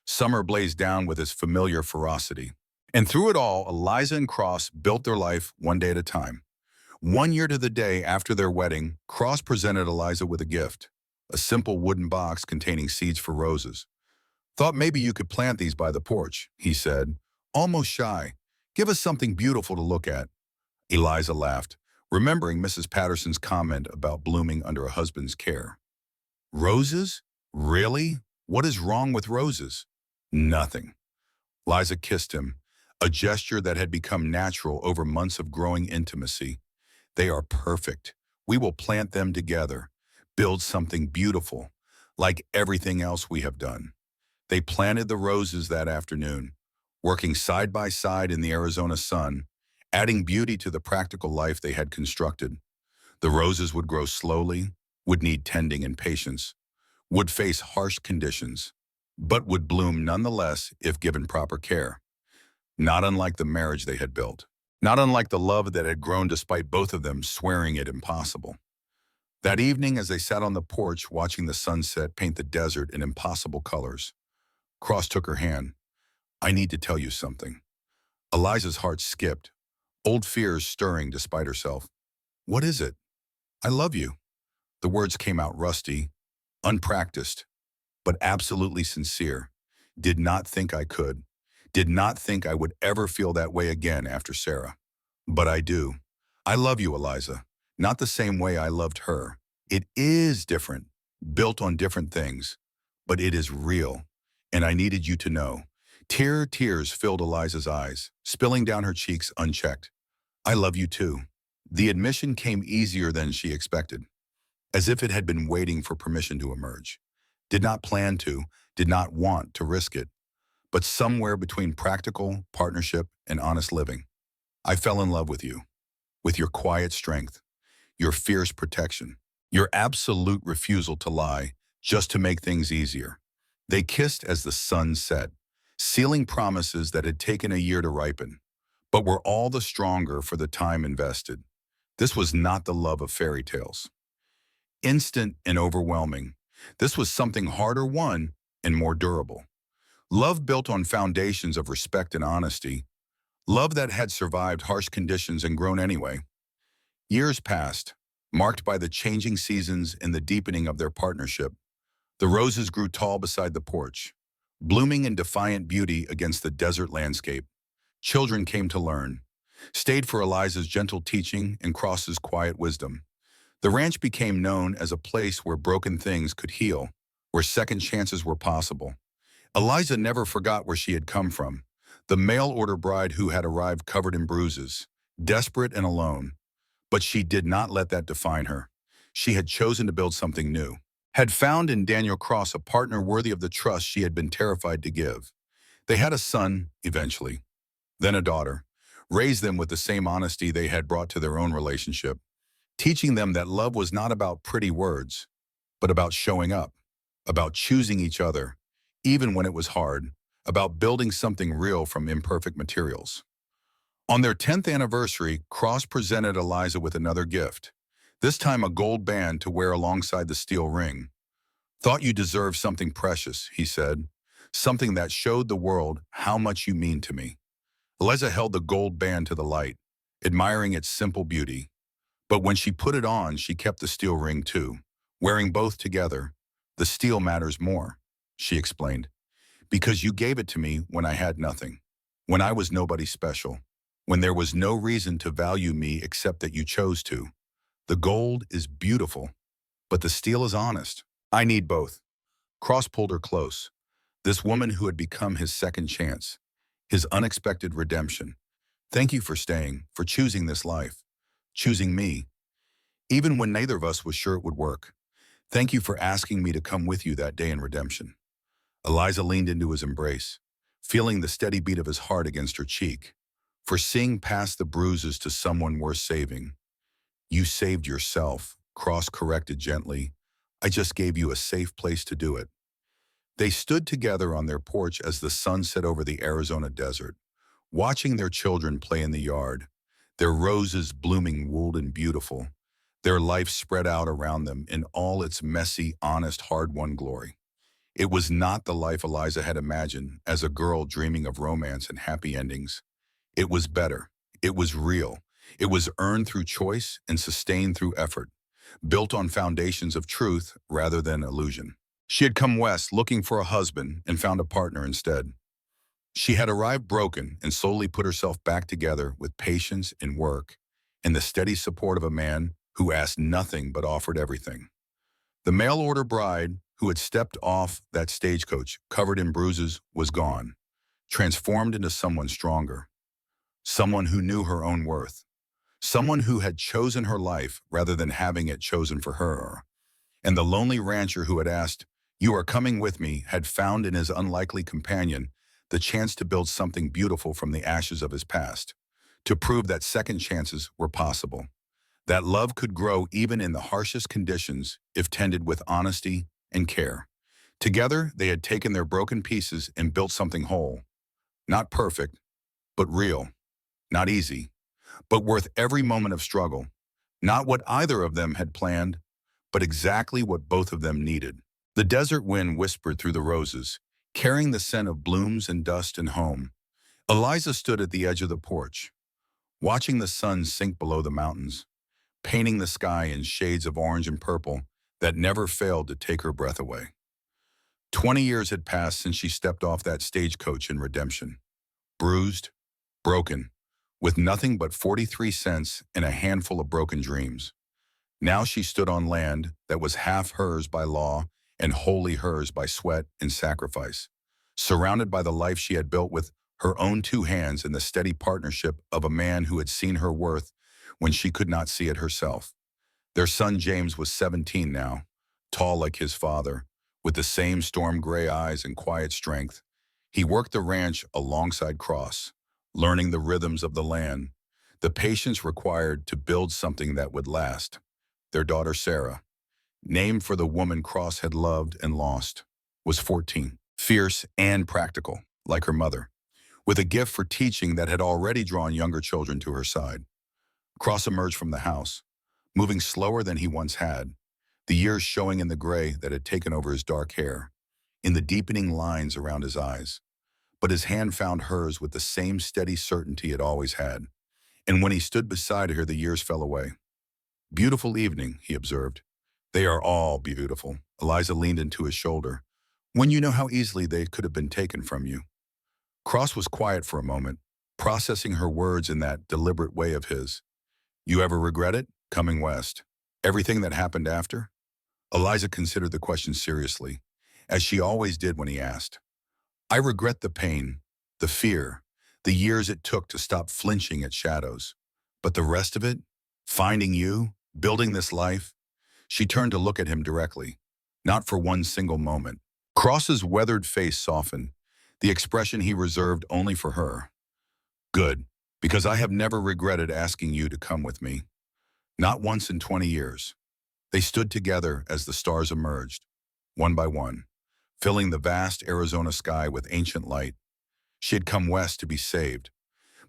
Summer blazed down with its familiar ferocity. And through it all, Eliza and Cross built their life one day at a time. 1 year to the day after their wedding, Cross presented Eliza with a gift, a simple wooden box containing seeds for roses. Thought maybe you could plant these by the porch, he said, almost shy. Give us something beautiful to look at. Eliza laughed, remembering Mrs. Patterson's comment about blooming under a husband's care. Roses? Really? What is wrong with roses? Nothing. Liza kissed him, a gesture that had become natural over months of growing intimacy. They are perfect. We will plant them together, build something beautiful, like everything else we have done. They planted the roses that afternoon, working side by side in the Arizona sun, adding beauty to the practical life they had constructed. The roses would grow slowly, would need tending and patience, would face harsh conditions, but would bloom nonetheless if given proper care. Not unlike the marriage they had built. Not unlike the love that had grown despite both of them swearing it impossible. That evening, as they sat on the porch watching the sunset paint the desert in impossible colors, Cross took her hand. I need to tell you something. Eliza's heart skipped, old fears stirring despite herself. What is it? I love you. The words came out rusty, unpracticed, but absolutely sincere. Did not think I could. Did not think I would ever feel that way again after Sarah. But I do. I love you, Eliza. Not the same way I loved her. It is different, built on different things, but it is real. And I needed you to know. Tears filled Eliza's eyes, spilling down her cheeks unchecked. I love you too. The admission came easier than she expected, as if it had been waiting for permission to emerge. Did not plan to, did not want to risk it, but somewhere between practical, partnership, and honest living, I fell in love with your quiet strength, your fierce protection, your absolute refusal to lie just to make things easier. They kissed as the sun set, sealing promises that had taken a year to ripen, but were all the stronger for the time invested. This was not the love of fairy tales. Instant and overwhelming. This was something harder won and more durable. Love built on foundations of respect and honesty. Love that had survived harsh conditions and grown anyway. Years passed, marked by the changing seasons and the deepening of their partnership. The roses grew tall beside the porch, blooming in defiant beauty against the desert landscape. Children came to learn, stayed for Eliza's gentle teaching and Cross's quiet wisdom. The ranch became known as a place where broken things could heal, where second chances were possible. Eliza never forgot where she had come from, the mail-order bride who had arrived covered in bruises, desperate and alone. But she did not let that define her. She had chosen to build something new, had found in Daniel Cross a partner worthy of the trust she had been terrified to give. They had a son, eventually, then a daughter, raised them with the same honesty they had brought to their own relationship, teaching them that love was not about pretty words, but about showing up, about choosing each other, even when it was hard, about building something real from imperfect materials. On their 10th anniversary, Cross presented Eliza with another gift, this time a gold band to wear alongside the steel ring. Thought you deserved something precious, he said, something that showed the world how much you mean to me. Eliza held the gold band to the light, admiring its simple beauty. But when she put it on, she kept the steel ring too. Wearing both together, the steel matters more, she explained, because you gave it to me when I had nothing, when I was nobody special, when there was no reason to value me except that you chose to. The gold is beautiful, but the steel is honest. I need both. Cross pulled her close. This woman who had become his second chance, his unexpected redemption. Thank you for staying, for choosing this life, choosing me, even when neither of us was sure it would work. Thank you for asking me to come with you that day in redemption. Eliza leaned into his embrace, feeling the steady beat of his heart against her cheek, for seeing past the bruises to someone worth saving. You saved yourself, Cross corrected gently. I just gave you a safe place to do it. They stood together on their porch as the sun set over the Arizona desert, watching their children play in the yard, their roses blooming wooled and beautiful, their life spread out around them in all its messy, honest, hard-won glory. It was not the life Eliza had imagined as a girl dreaming of romance and happy endings. It was better. It was real. It was earned through choice and sustained through effort, built on foundations of truth rather than illusion. She had come west looking for a husband and found a partner instead. She had arrived broken and slowly put herself back together with patience and work and the steady support of a man who asked nothing but offered everything. The mail-order bride who had stepped off that stagecoach covered in bruises was gone, transformed into someone stronger, someone who knew her own worth, someone who had chosen her life rather than having it chosen for her. And the lonely rancher who had asked, "You are coming with me," had found in his unlikely companion the chance to build something beautiful from the ashes of his past, to prove that second chances were possible, that love could grow even in the harshest conditions if tended with honesty and care. Together, they had taken their broken pieces and built something whole, not perfect, but real, not easy, but worth every moment of struggle, not what either of them had planned, but exactly what both of them needed. The desert wind whispered through the roses, carrying the scent of blooms and dust and home. Eliza stood at the edge of the porch, watching the sun sink below the mountains, painting the sky in shades of orange and purple that never failed to take her breath away. 20 years had passed since she stepped off that stagecoach in redemption. Bruised, broken, with nothing but 43 cents and a handful of broken dreams. Now she stood on land that was half hers by law and wholly hers by sweat and sacrifice, surrounded by the life she had built with her own two hands and the steady partnership of a man who had seen her worth when she could not see it herself. Their son James was 17 now, tall like his father, with the same storm-gray eyes and quiet strength. He worked the ranch alongside Cross, learning the rhythms of the land, the patience required to build something that would last. Their daughter Sarah, named for the woman Cross had loved and lost, was 14, fierce and practical, like her mother, with a gift for teaching that had already drawn younger children to her side. Cross emerged from the house, moving slower than he once had, the years showing in the gray that had taken over his dark hair, in the deepening lines around his eyes. But his hand found hers with the same steady certainty it always had, and when he stood beside her, the years fell away. "Beautiful evening," he observed. "They are all beautiful." Eliza leaned into his shoulder. "When you know how easily they could have been taken from you." Cross was quiet for a moment, processing her words in that deliberate way of his. "You ever regret it, coming west? Everything that happened after?" Eliza considered the question seriously, as she always did when he asked. "I regret the pain, the fear, the years it took to stop flinching at shadows. But the rest of it, finding you, building this life." She turned to look at him directly, not for one single moment. Cross's weathered face softened, the expression he reserved only for her. "Good, because I have never regretted asking you to come with me. Not once in 20 years. They stood together as the stars emerged, one by one, filling the vast Arizona sky with ancient light. She had come west to be saved,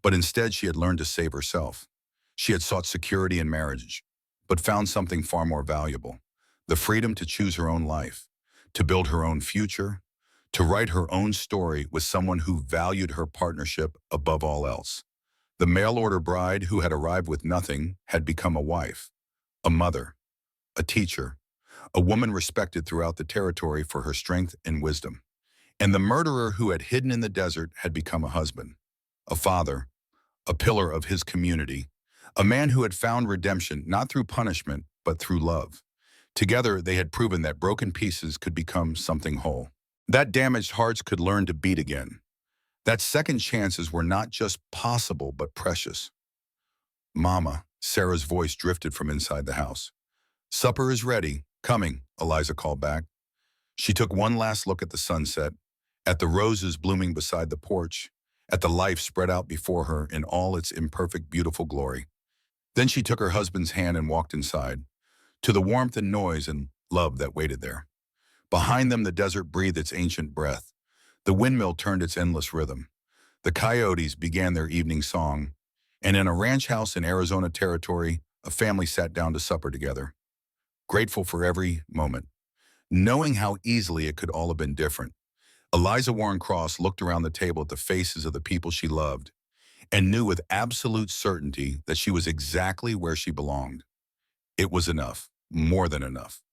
but instead she had learned to save herself. She had sought security in marriage, but found something far more valuable, the freedom to choose her own life, to build her own future, to write her own story with someone who valued her partnership above all else. The mail-order bride who had arrived with nothing had become a wife, a mother, a teacher, a woman respected throughout the territory for her strength and wisdom. And the murderer who had hidden in the desert had become a husband, a father, a pillar of his community, a man who had found redemption not through punishment, but through love. Together, they had proven that broken pieces could become something whole, that damaged hearts could learn to beat again, that second chances were not just possible, but precious. "Mama," Sarah's voice drifted from inside the house. "Supper is ready. Coming," Eliza called back. She took one last look at the sunset, at the roses blooming beside the porch, at the life spread out before her in all its imperfect, beautiful glory. Then she took her husband's hand and walked inside, to the warmth and noise and love that waited there. Behind them, the desert breathed its ancient breath. The windmill turned its endless rhythm. The coyotes began their evening song, and in a ranch house in Arizona territory, a family sat down to supper together, grateful for every moment, knowing how easily it could all have been different. Eliza Warren Cross looked around the table at the faces of the people she loved and knew with absolute certainty that she was exactly where she belonged. It was enough, more than enough.